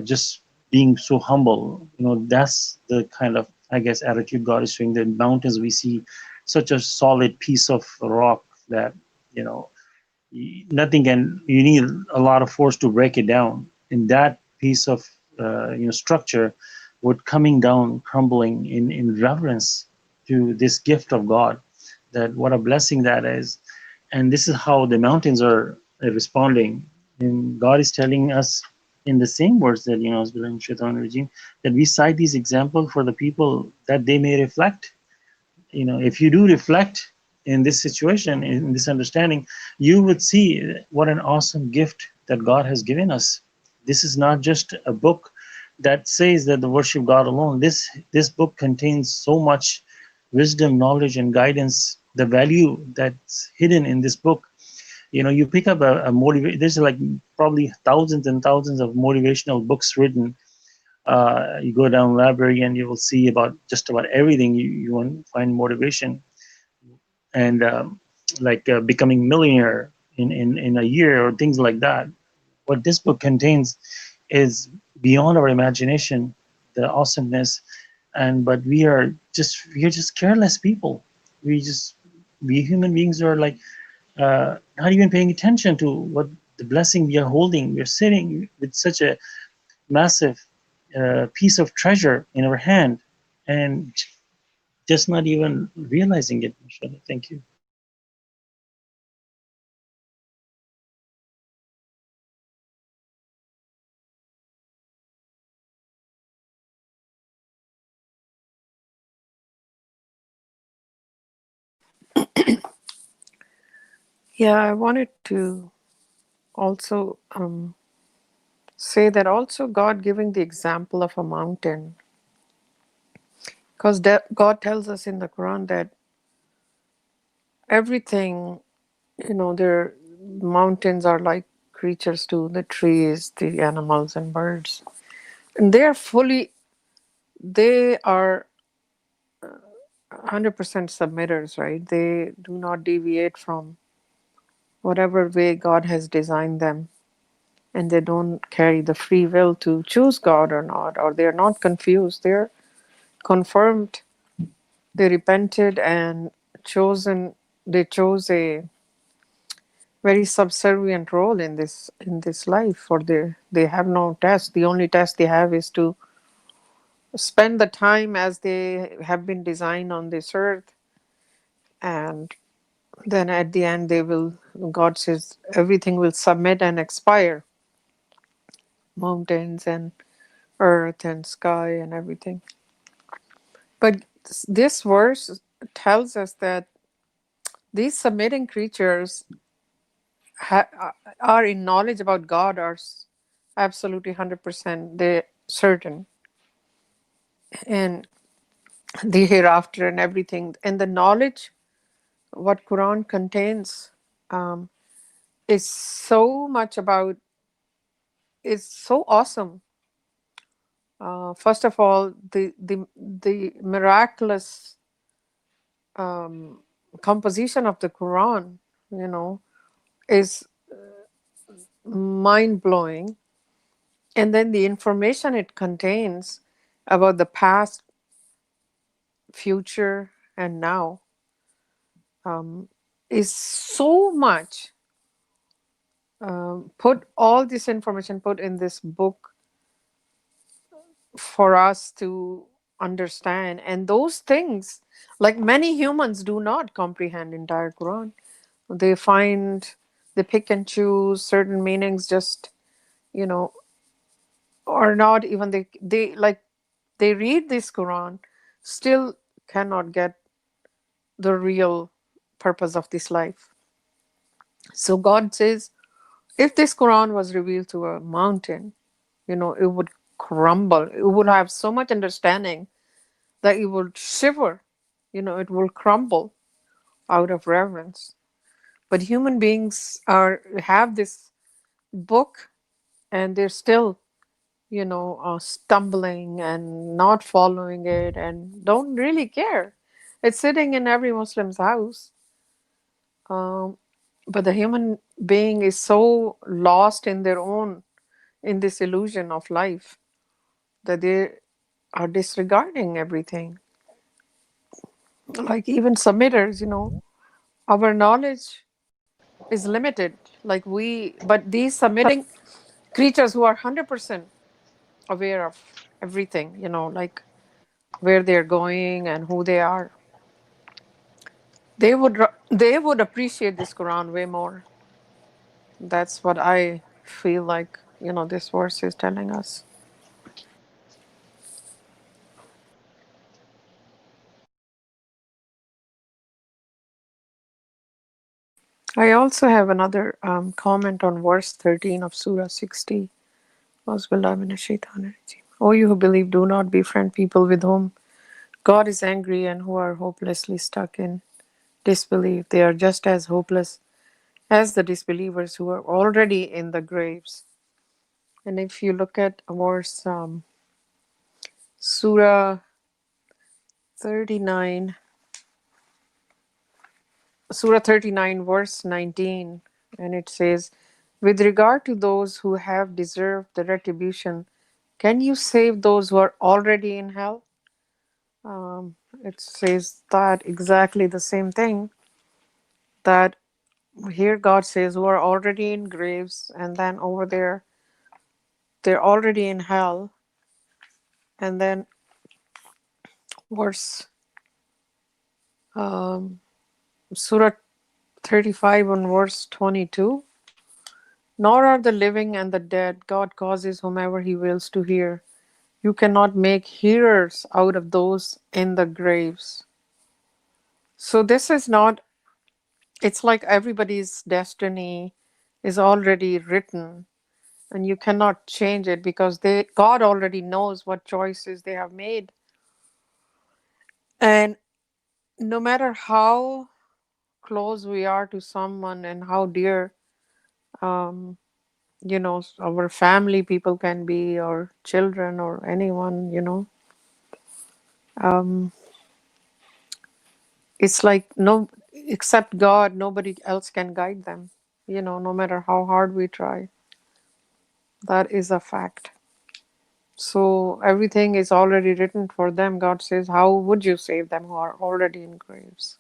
just being so humble. That's the kind of, I guess, attitude God is showing. The mountains, we see such a solid piece of rock that you know nothing can. You need a lot of force to break it down. And that piece of structure would coming down, crumbling in reverence to this gift of God. That what a blessing that is. And this is how the mountains are responding. And God is telling us in the same words that that we cite these examples for the people that they may reflect. If you do reflect in this situation, in this understanding, you would see what an awesome gift that God has given us. This is not just a book that says that the worship God alone. This book contains so much wisdom, knowledge, and guidance. The value that's hidden in this book. You pick up a motivation. There's like probably thousands and thousands of motivational books written. You go down library and you will see about just about everything you want to find motivation, and like becoming millionaire in a year or things like that. What this book contains is beyond our imagination, the awesomeness. And but we are just careless people. We human beings are like not even paying attention to what the blessing we are holding. We're sitting with such a massive piece of treasure in our hand and just not even realizing it. Mashallah. Thank you. Yeah, I wanted to also say that also God giving the example of a mountain, because God tells us in the Quran that everything, their mountains are like creatures too, the trees, the animals, and birds. And they are 100% submitters, right? They do not deviate from whatever way God has designed them, and they don't carry the free will to choose God or not, or they're not confused. They're confirmed. They repented and chosen. They chose a very subservient role in this life. For they have no test. The only test they have is to spend the time as they have been designed on this earth, and then at the end they will. God says everything will submit and expire, mountains and earth and sky and everything. But this verse tells us that these submitting creatures are in knowledge about God, are absolutely 100% they certain, and the hereafter and everything, and the knowledge what Quran contains um, is so much about, is so awesome. First of all, the miraculous um, composition of the Quran, you know, is mind blowing, and then the information it contains about the past, future, and now um, is so much. Put all this information put in this book for us to understand, and those things, like many humans do not comprehend entire Quran. They find, they pick and choose certain meanings, just, you know, or not even, they like, they read this Quran, still cannot get the real purpose of this life. So God says, if this Quran was revealed to a mountain, you know, it would crumble. It would have so much understanding that it would shiver, you know, it will crumble out of reverence. But human beings are have this book, and they're still, you know, stumbling and not following it and don't really care. It's sitting in every Muslim's house. Um, but the human being is so lost in their own, in this illusion of life, that they are disregarding everything. Like even submitters, you know, our knowledge is limited. Like but these submitting creatures who are 100% aware of everything, you know, like where they're going and who they are, they would appreciate this Quran way more. That's what I feel like, you know, this verse is telling us. I also have another comment on verse 13 of Surah 60. Auzubillahi minash shaitanir rajim. O you who believe, do not befriend people with whom God is angry and who are hopelessly stuck in disbelief. They are just as hopeless as the disbelievers who are already in the graves. And if you look at verse Surah 39, Surah 39, verse 19, and it says, with regard to those who have deserved the retribution, can you save those who are already in hell? Um, it says that exactly the same thing, that here God says who are already in graves, and then over there they're already in hell. And then verse um, Surah 35 on verse 22, nor are the living and the dead. God causes whomever he wills to hear. You cannot make hearers out of those in the graves. So this is not, it's like everybody's destiny is already written, and you cannot change it because God already knows what choices they have made. And no matter how close we are to someone and how dear, um, you know, our family people can be, or children, or anyone, you know, um, It's like no, except God, nobody else can guide them. No matter how hard we try. That is a fact. So everything is already written for them. God says, how would you save them who are already in graves?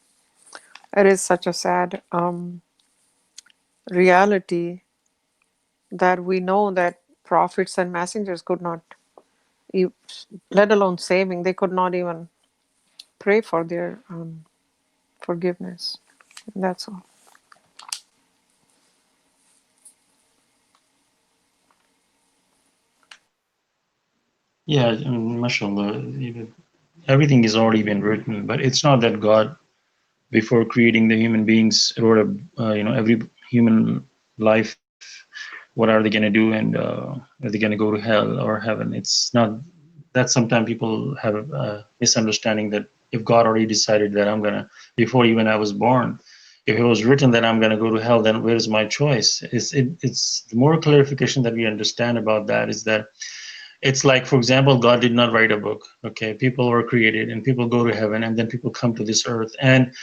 It is such a sad reality that we know that prophets and messengers could not, e- let alone saving, they could not even pray for their forgiveness. That's all. Yeah, mashallah, everything has already been written, but it's not that God, before creating the human beings, wrote every human life, what are they going to do, and are they going to go to hell or heaven? It's not that. Sometimes people have a misunderstanding that if God already decided that I'm going to, before even I was born, if it was written that I'm going to go to hell, then where is my choice? It's the more clarification that we understand about that is that it's like, for example, God did not write a book. Okay, people were created and people go to heaven, and then people come to this earth, and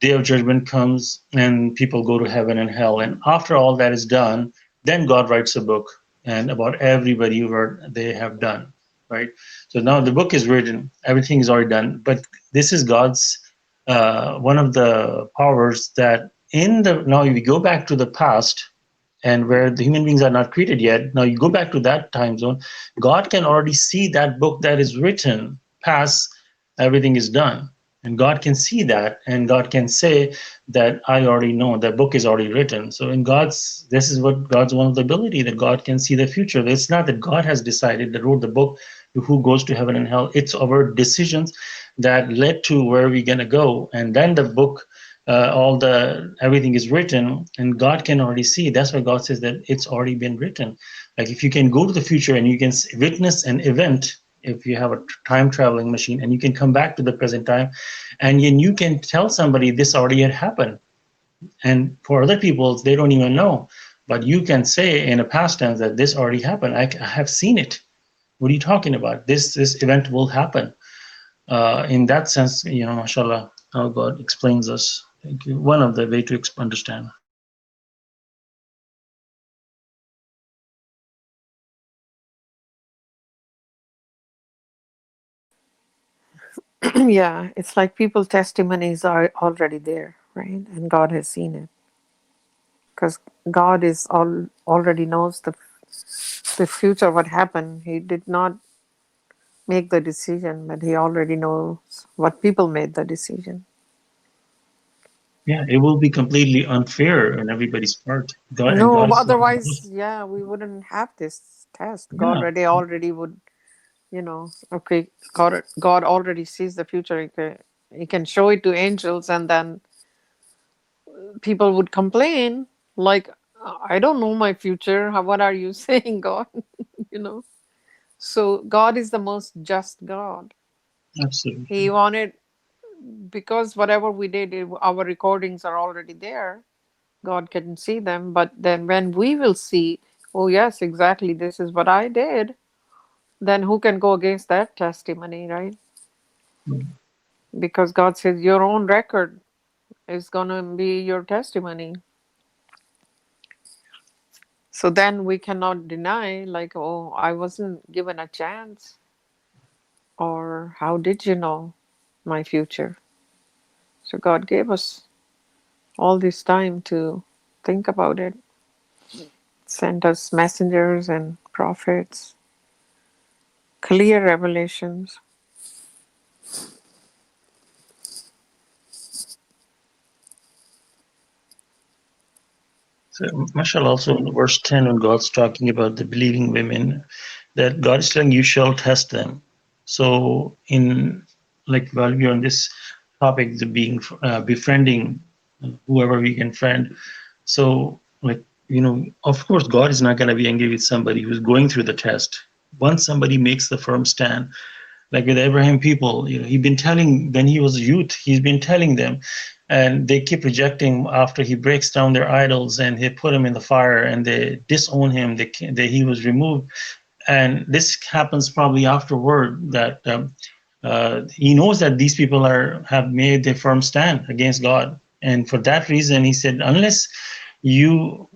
day of judgment comes and people go to heaven and hell, and after all that is done, then God writes a book and about everybody what they have done, right? So now the book is written, everything is already done, but this is God's one of the powers that in the now if you go back to the past and where the human beings are not created yet, now you go back to that time zone, God can already see that book that is written past everything is done, and God can see that, and God can say that I already know that book is already written. So in God's, this is what God's one of the ability, that God can see the future. It's not that God has decided that wrote the book who goes to heaven and hell. It's our decisions that led to where we're gonna go, and then the book, all the everything is written, and God can already see. That's why God says that it's already been written. Like if you can go to the future and you can witness an event, if you have a time traveling machine and you can come back to the present time, and then you can tell somebody this already had happened, and for other people they don't even know, but you can say in a past tense that this already happened. I have seen it. What are you talking about? This event will happen. In that sense, mashallah, how God explains us. Thank you. One of the way to understand. Yeah, it's like people testimonies are already there, right? And God has seen it because God is already knows the future, what happened. He did not make the decision, but he already knows what people made the decision. Yeah, it will be completely unfair on everybody's part. God and No, God is. otherwise, yeah, we wouldn't have this test. Yeah, God already would, okay, God already sees the future. He can show it to angels, and then people would complain, like, I don't know my future. What are you saying, God? you know. So God is the most just God. He absolutely. wanted, because whatever we did, our recordings are already there. God can see them, but then when we will see, oh yes, exactly, this is what I did, then who can go against that testimony, right? Because God says your own record is going to be your testimony. So then we cannot deny, like, oh, I wasn't given a chance, or how did you know my future? So God gave us all this time to think about it, sent us messengers and prophets, clear revelations. So, mashallah, also in verse 10, when God's talking about the believing women, that God is telling you shall test them. So, in like while we are on this topic, the being befriending whoever we can friend. So, like, of course, God is not going to be angry with somebody who's going through the test. Once somebody makes the firm stand, like with Abraham people, he'd been telling when he was a youth, he's been telling them, and they keep rejecting after he breaks down their idols and he put him in the fire and they disown him. He was removed, and this happens probably afterward that He knows that these people have made their firm stand against God, and for that reason, he said, unless you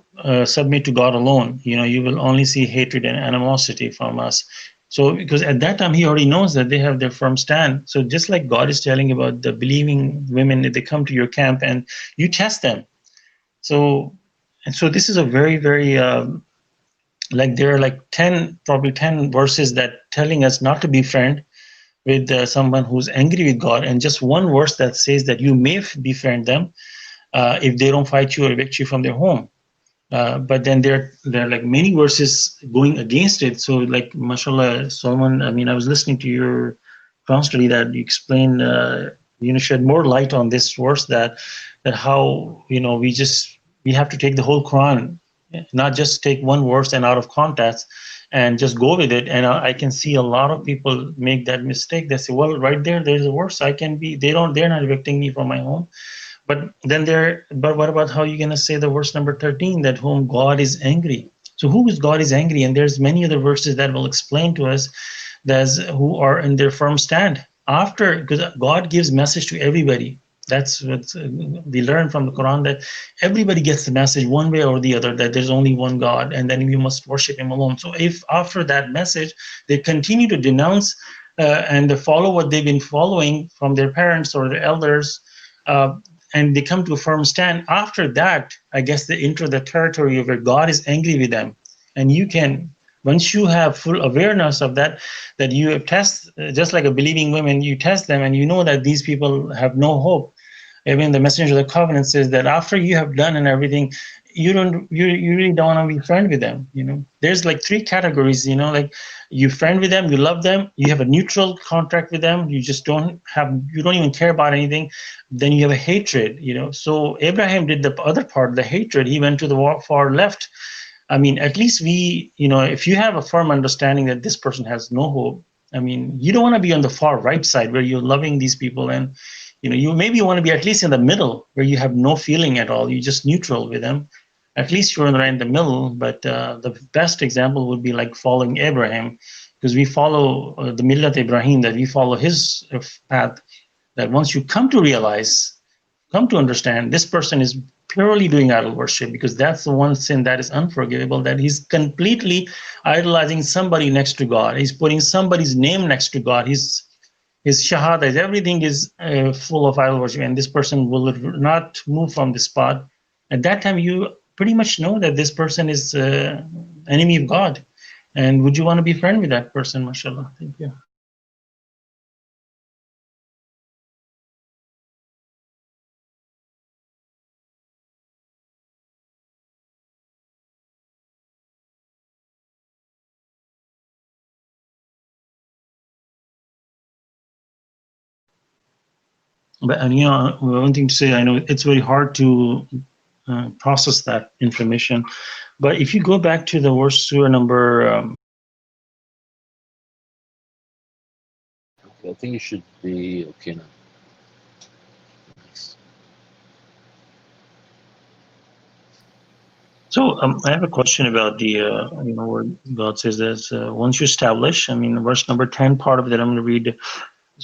submit to God alone, you will only see hatred and animosity from us. So, because at that time he already knows that they have their firm stand. So, just like God is telling about the believing women, if they come to your camp and you test them. So this is a very, very like there are like 10, probably 10 verses that telling us not to be friend with someone who's angry with God, and just one verse that says that you may befriend them if they don't fight you or evict you from their home. But then there are like many verses going against it. So like, mashallah, Solomon, I mean, I was listening to your Quran study that you explained, shed more light on this verse, that how we have to take the whole Quran, not just take one verse and out of context and just go with it. And I can see a lot of people make that mistake. They say, well, right there's a verse. They're not evicting me from my home. But what about how you're going to say the verse number 13, that whom God is angry? So who is God is angry? And there's many other verses that will explain to us that's who are in their firm stand after, because God gives message to everybody. That's what we learn from the Quran, that everybody gets the message one way or the other, that there's only one God and then we must worship him alone. So if after that message they continue to denounce and follow what they've been following from their parents or their elders, and they come to a firm stand, after that, I guess they enter the territory where God is angry with them. And you can, once you have full awareness of that, that you have test, just like a believing woman, you test them and you know that these people have no hope. Even the messenger of the covenant says that after you have done and everything, you really don't want to be friend with them. There's like three categories. Like you friend with them, you love them, you have a neutral contract with them, you don't even care about anything. Then you have a hatred. So Abraham did the other part, the hatred. He went to the far left. I mean, at least if you have a firm understanding that this person has no hope, I mean, you don't want to be on the far right side where you're loving these people, and you maybe want to be at least in the middle where you have no feeling at all. You're just neutral with them. At least you're right in the middle. But the best example would be like following Abraham, because we follow the Millat Ibrahim, that we follow his path. That once you come to understand this person is purely doing idol worship, because that's the one sin that is unforgivable, that he's completely idolizing somebody next to God. He's putting somebody's name next to God. His shahada, everything is full of idol worship, and this person will not move from the spot. At that time, you pretty much know that this person is enemy of God. And would you want to be friend with that person? Mashallah. Thank you. But one thing to say, I know it's very hard to process that information. But if you go back to the verse surah number, Okay, I think you should be okay now. Nice. so I have a question about the, where God says this, once you establish, verse number 10, part of that I'm going to read,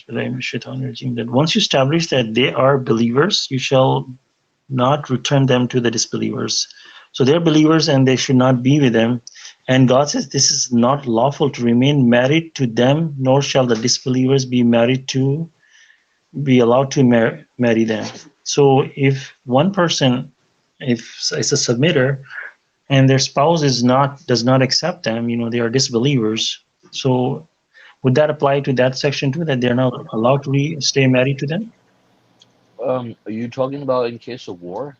that once you establish that they are believers, you shall not return them to the disbelievers. So they're believers and they should not be with them. And God says this is not lawful to remain married to them, nor shall the disbelievers be allowed to marry them. So if one person, if it's a submitter, and their spouse does not accept them, they are disbelievers. So would that apply to that section too, that they're not allowed to stay married to them? Are you talking about in case of war?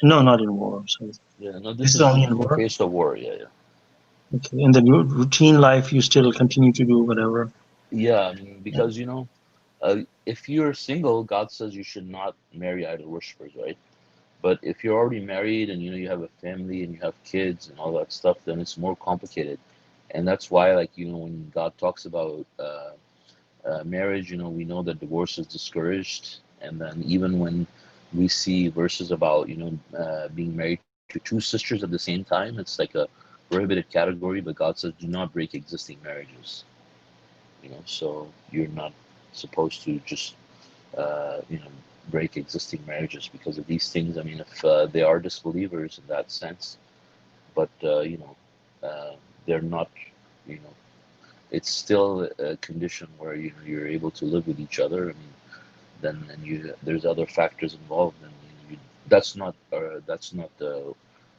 No, not in war. So Yeah, no, this this is only is in in war. case of war. Yeah, yeah. Okay. In the routine life, you still continue to do whatever. Yeah, I mean, Yeah. because if you're single, God says you should not marry idol worshippers, right? But if you're already married and you have a family and you have kids and all that stuff, then it's more complicated. And that's why, like, when God talks about marriage, we know that divorce is discouraged. And then even when we see verses about, being married to two sisters at the same time, it's like a prohibited category. But God says, do not break existing marriages. So you're not supposed to just you know, break existing marriages because of these things. I mean, if they are disbelievers in that sense, but you know, they're not, you know, it's still a condition where you know, you're able to live with each other. I mean, then and you there's other factors involved, and you, that's not a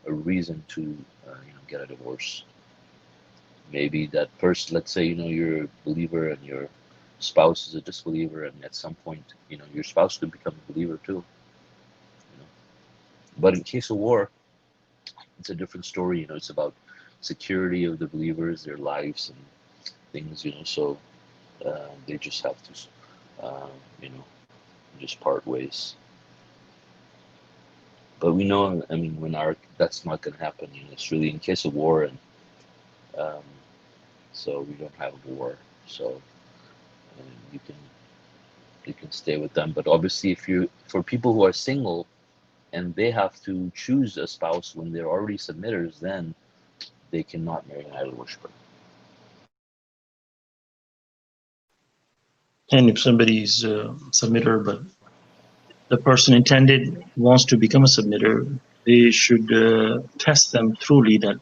reason to you know, get a divorce. Maybe that first, let's say, you know, you're a believer and your spouse is a disbeliever, and at some point, you know, your spouse could become a believer too. You know, but in case of war, it's a different story. You know, it's about security of the believers, their lives and things. You know, so they just have to, you know, just part ways. But we know, I mean, when our that's not going to happen. You know, it's really in case of war, and um, so we don't have war. So you can stay with them. But obviously, if you for people who are single and they have to choose a spouse when they're already submitters, then they cannot marry an idol worshiper. And if somebody is a submitter, but the person intended wants to become a submitter, they should test them thoroughly that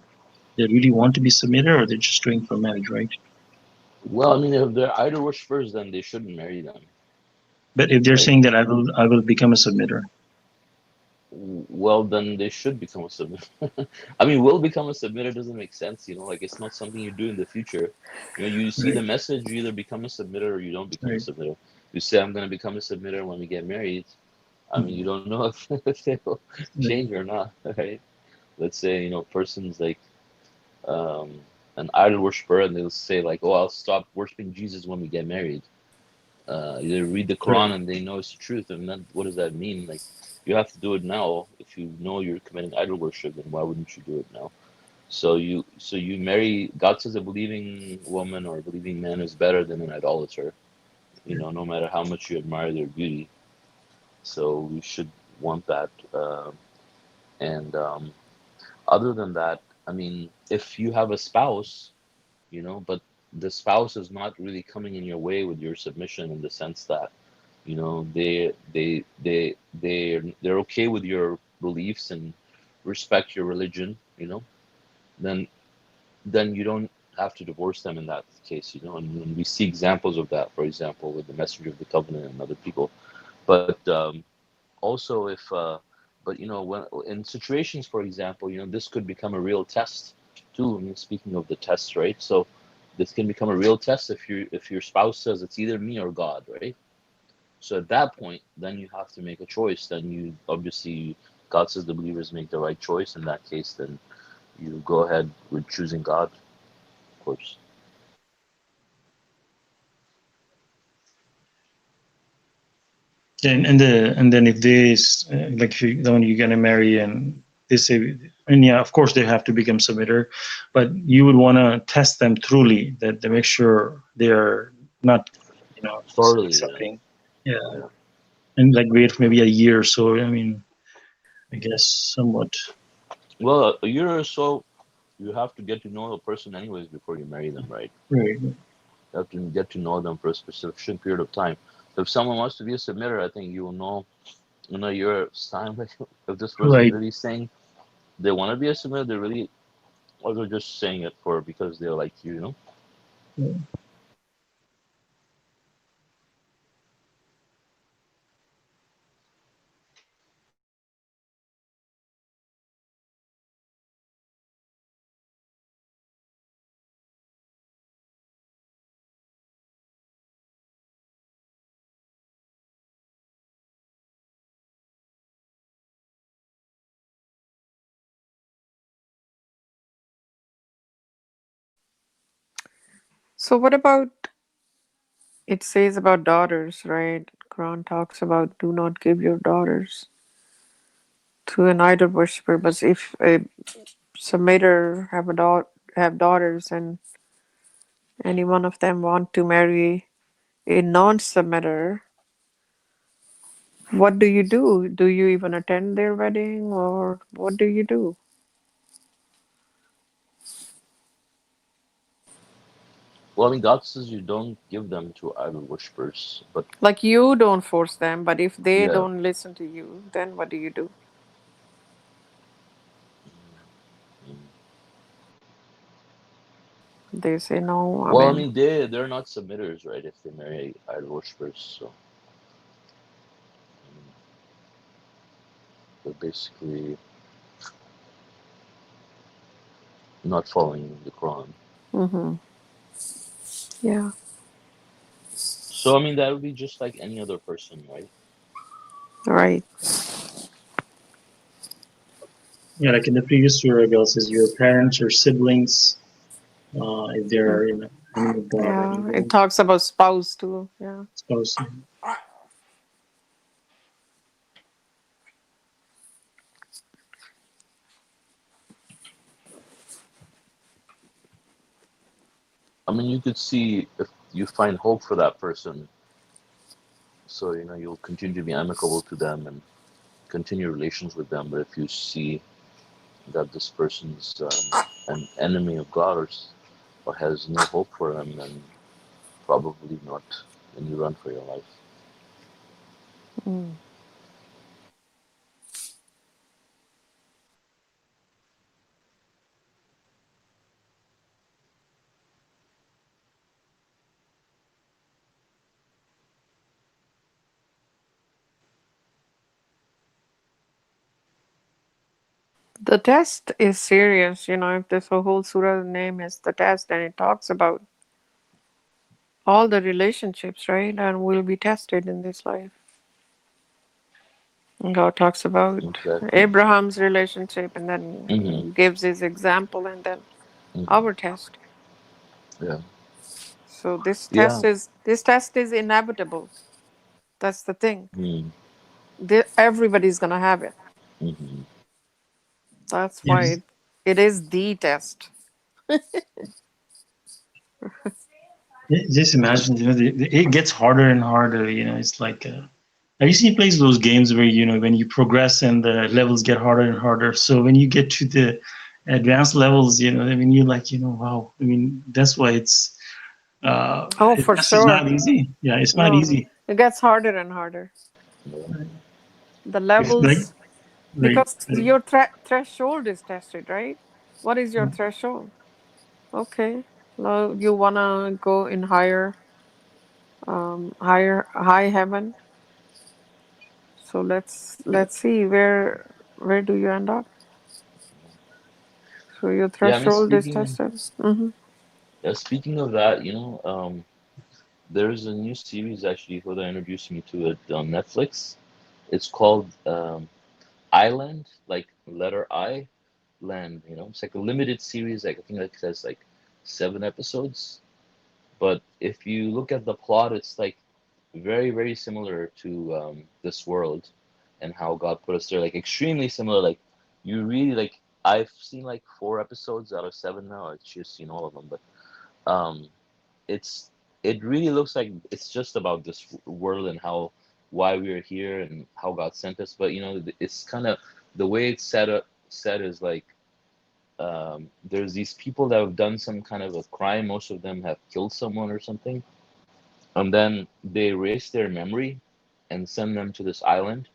they really want to be submitter or they're just doing for marriage, right? Well, I mean, if they're idol worshippers, then they shouldn't marry them, But if they're right? saying that I will become a submitter, Well, then they should become a submitter. I mean, will become a submitter doesn't make sense, you know, like it's not something you do in the future. You know, you see the right? message, you either become a submitter or you don't become a Right. submitter. You say, I'm going to become a submitter when we get married. I mean, you don't know if, if they will Right. change or not, right? Let's say, you know, person's like um, an idol worshiper and they'll say, like, oh, I'll stop worshiping Jesus when we get married. They read the Right. Quran and they know it's the truth. And then what does that mean? Like, you have to do it now. If you know you're committing idol worship, then why wouldn't you do it now? So you marry. God says a believing woman or a believing man is better than an idolater. You know, no matter how much you admire their beauty. So we should want that. And other than that, I mean, if you have a spouse, you know, but the spouse is not really coming in your way with your submission in the sense that you know they're okay with your beliefs and respect your religion, you know, then you don't have to divorce them in that case, you know. And we see examples of that, for example, with the messenger of the covenant and other people. But also if but you know, when in situations, for example, you know, this could become a real test too. I mean, speaking of the tests, right? So this can become a real test if your spouse says it's either me or God, right? So at that point, then you have to make a choice. Then you obviously, God says the believers make the right choice. In that case, then you go ahead with choosing God, of course. And then if they like if you the one you're gonna marry and they say, and yeah, of course they have to become submitter, but you would want to test them truly that they make sure they're not, just Thoroughly, yeah, accepting. Yeah, yeah. and like wait for maybe a year or so. I mean, I guess somewhat. Well, a year or so, you have to get to know the person anyways before you marry them, right? Right. You have to get to know them for a specific period of time. If someone wants to be a submitter, I think you will know, you know, your time. Like, if this person is Right. really saying they want to be a submitter, they really, or they're just saying it for because they like you, you know. So what about, it says about daughters, right? Quran talks about do not give your daughters to an idol worshiper. But if a submitter have daughters and any one of them want to marry a non-submitter, what do you do? Do you even attend their wedding, or what do you do? Well, I mean, God says you don't give them to idol worshippers, but Like you don't force them, but if they yeah. don't listen to you, then what do you do? Mm. They say no. I Well, I mean, mean, they're not submitters, right? If they marry idol worshippers, so mm, they're basically not following the Quran. mm-hmm. Yeah, So, I mean, that would be just like any other person, right? right. Yeah, like in the previous surah, God says your parents or siblings, if Mm. they're enemy of God or Yeah, it evil talks about spouse too. Yeah. spouse. I mean, you could see if you find hope for that person, so you'll continue to be amicable to them and continue relations with them. But if you see that this person's an enemy of God or has no hope for them, then probably not. Then you run for your life. Mm. The test is serious. If this whole surah name is the test, and it talks about all the relationships, right? And will be tested in this life. And God talks about Exactly. Abraham's relationship and Hmm. then gives his example and then our Hmm. test. Yeah. So Yeah. this test is inevitable. That's the thing. Mm-hmm. Everybody's gonna have it. Mm-hmm. That's why Yes. it is the test. Just imagine, it gets harder and harder. It's like, have you seen plays those games where when you progress and the levels get harder and harder? So when you get to the advanced levels, I mean, you're like, wow. I mean, that's why Oh, for test is not sure. easy. Yeah, it's not No, no. easy. It gets harder and harder. Yeah. Right. The It's like, levels, right, because right. your threshold is tested, right? What is your threshold? Okay. Well, you wanna go in high heaven. So let's see where do you end up. So your Yeah. I mean, threshold is tested. Mm-hmm. speaking of that, there's a new series actually who they introduced me to it on Netflix. It's called Island, like letter I, land. It's like a limited series. Like I think it says like 7 episodes. But if you look at the plot, it's like very, very similar to this world and how God put us there. Like extremely similar. Like you really like. I've seen like 4 episodes out of 7 now. I've just seen all of them, but um, it's it really looks like it's just about this world and how why we're here and how God sent us. But it's kind of the way it's set is like there's these people that have done some kind of a crime. Most of them have killed someone or something, and then they erase their memory and send them to this island,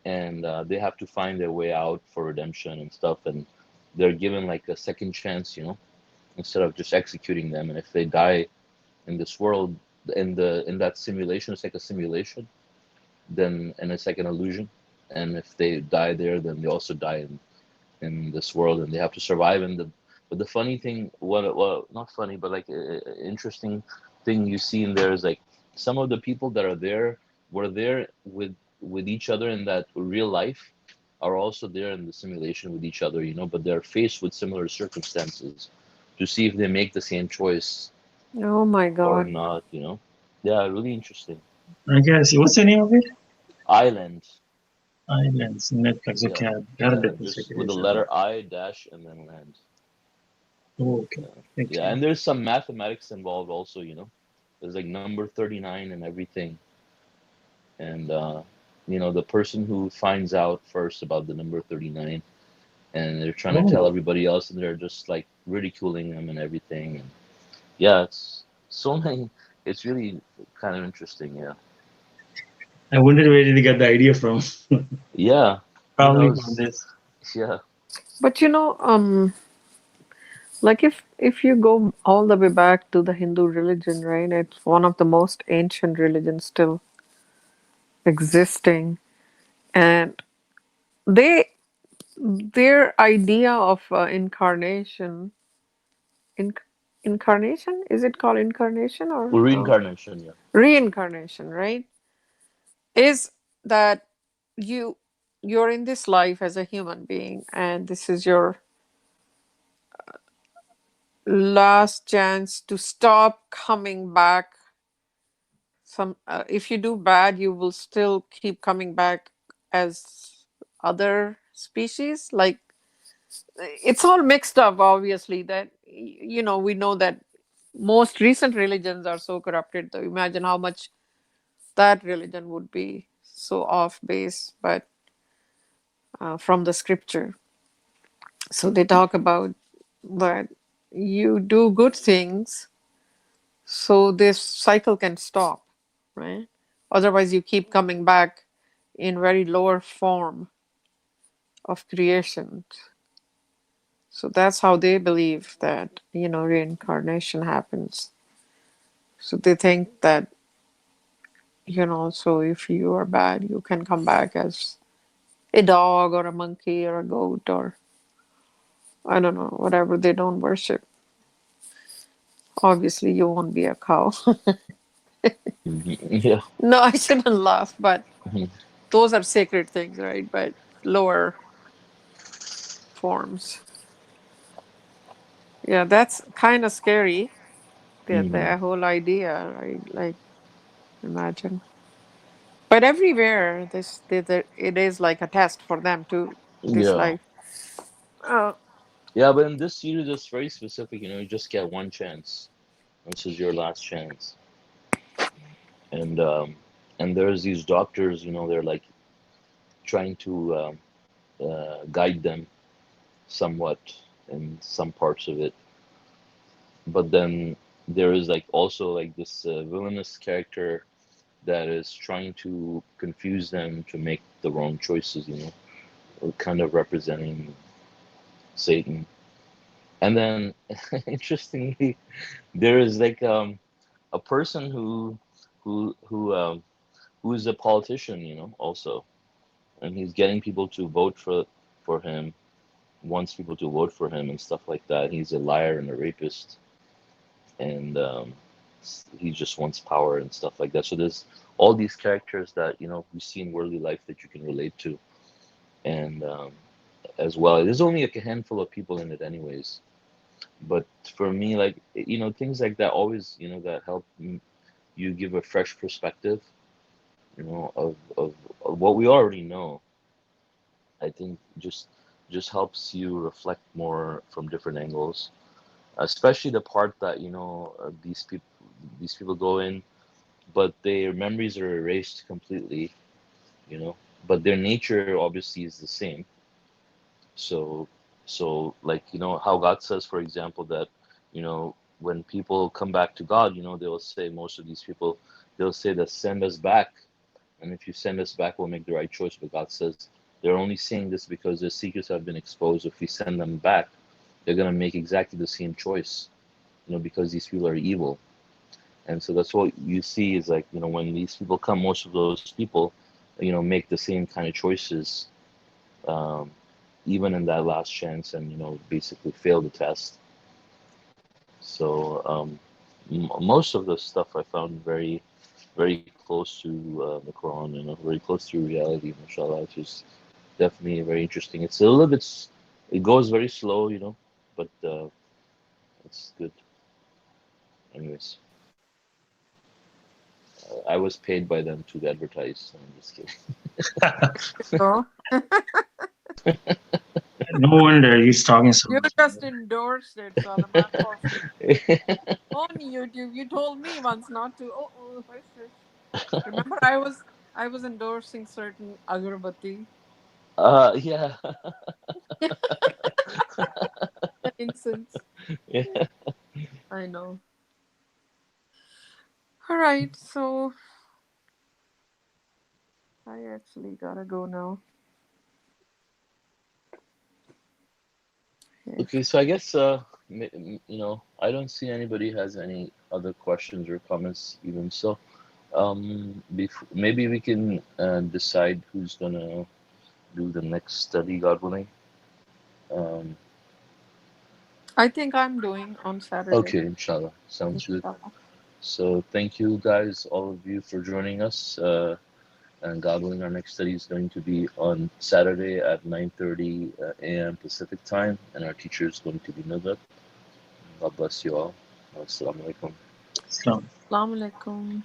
and they have to find their way out for redemption and stuff. And they're given like a second chance, instead of just executing them. And if they die in this world, in that simulation, it's like a simulation, then and it's like an illusion. And if they die there, then they also die in this world, and they have to survive in the. But the funny thing, what well, not funny, but like interesting thing you see in there is like some of the people that are there were there with each other in that real life, are also there in the simulation with each other, but they're faced with similar circumstances to see if they make the same choice Oh my or God. not. Yeah, really interesting. I guess. What's the name of it? Island. Islands, Netflix. Yeah, Okay, gotta yeah, definitely check just with it the out. letter I dash and then land. Oh, okay, Yeah, thank yeah, you. and there's some mathematics involved also. There's like number 39 and everything. And the person who finds out first about the number 39, and they're trying to tell Oh, everybody else, and they're just like ridiculing them and everything. And Yeah, it's so many. It's really kind of interesting. Yeah, I wondered where did he get the idea from. yeah. Probably from It's, this. yeah. But like if you go all the way back to the Hindu religion, right? It's one of the most ancient religions still existing, and they their idea of incarnation, inc incarnation, is it called incarnation or Reincarnation. Yeah. reincarnation, right? Is that you you're in this life as a human being, and this is your last chance to stop coming back. Some if you do bad, you will still keep coming back as other species. Like it's all mixed up, obviously. That we know that most recent religions are so corrupted. So imagine how much that religion would be so off base, but from the scripture. So they talk about that you do good things so this cycle can stop, right? Otherwise, you keep coming back in very lower form of creation. So that's how they believe that, reincarnation happens. So they think that, so if you are bad, you can come back as a dog or a monkey or a goat or I don't know, whatever they don't worship. Obviously, you won't be a cow. Yeah. No, I shouldn't laugh, but Mhm. those are sacred things, right? But lower forms. Yeah, that's kind of scary. Mhm. The whole idea, right? Like, imagine. But everywhere, it is like a test for them to this Yeah. life. Uh, Yeah, but in this series, it's very specific. You just get one chance. This is your last chance, and there's these doctors. They're like trying to guide them somewhat in some parts of it, but then there is like also like this villainous character that is trying to confuse them to make the wrong choices. Kind of representing Satan. And then, interestingly, there is like a person who is a politician, also, and he's getting people to vote for him, wants people to vote for him and stuff like that. He's a liar and a rapist, and he just wants power and stuff like that. So there's all these characters that we see in worldly life that you can relate to, and as well. There's only like a handful of people in it, anyways. But for me, like things like that always that help you give a fresh perspective, of what we already know. I think just helps you reflect more from different angles, especially the part that these people go in, but their memories are erased completely, you know, but their nature obviously is the same. So like how God says, for example, that when people come back to God, they'll say, most of these people, they'll say that send us back, and if you send us back, we'll make the right choice. But God says they're only saying this because their secrets have been exposed. If we send them back, they're gonna make exactly the same choice, because these people are evil. And so that's what you see is like, when these people come, most of those people, make the same kind of choices, um, even in that last chance, and basically fail the test. So most of the stuff I found very, very close to the Quran, very close to reality, mashallah, which is definitely very interesting. It's a little bit, it goes very slow, but it's good. Anyways, I was paid by them to advertise. So I'm just so No wonder he's talking so you much. just endorsed it, Salman, for kidding. on YouTube. You told me once not to. Hush, hush. Remember, I was endorsing certain agarbatti Yeah. incense. Yeah. I know. All right, so I actually gotta go now. Okay. Okay, so I guess I don't see anybody has any other questions or comments even so. Maybe we can decide who's gonna do the next study, God willing. Um, I think I'm doing on Saturday. okay, inshallah, sounds good. Inshallah. So thank you guys, all of you, for joining us. And God willing, our next study is going to be on Saturday at 9:30 a.m. Pacific time, and our teacher is going to be Nuzat. God bless you all. Assalamu alaikum. Islam. Assalamu alaikum.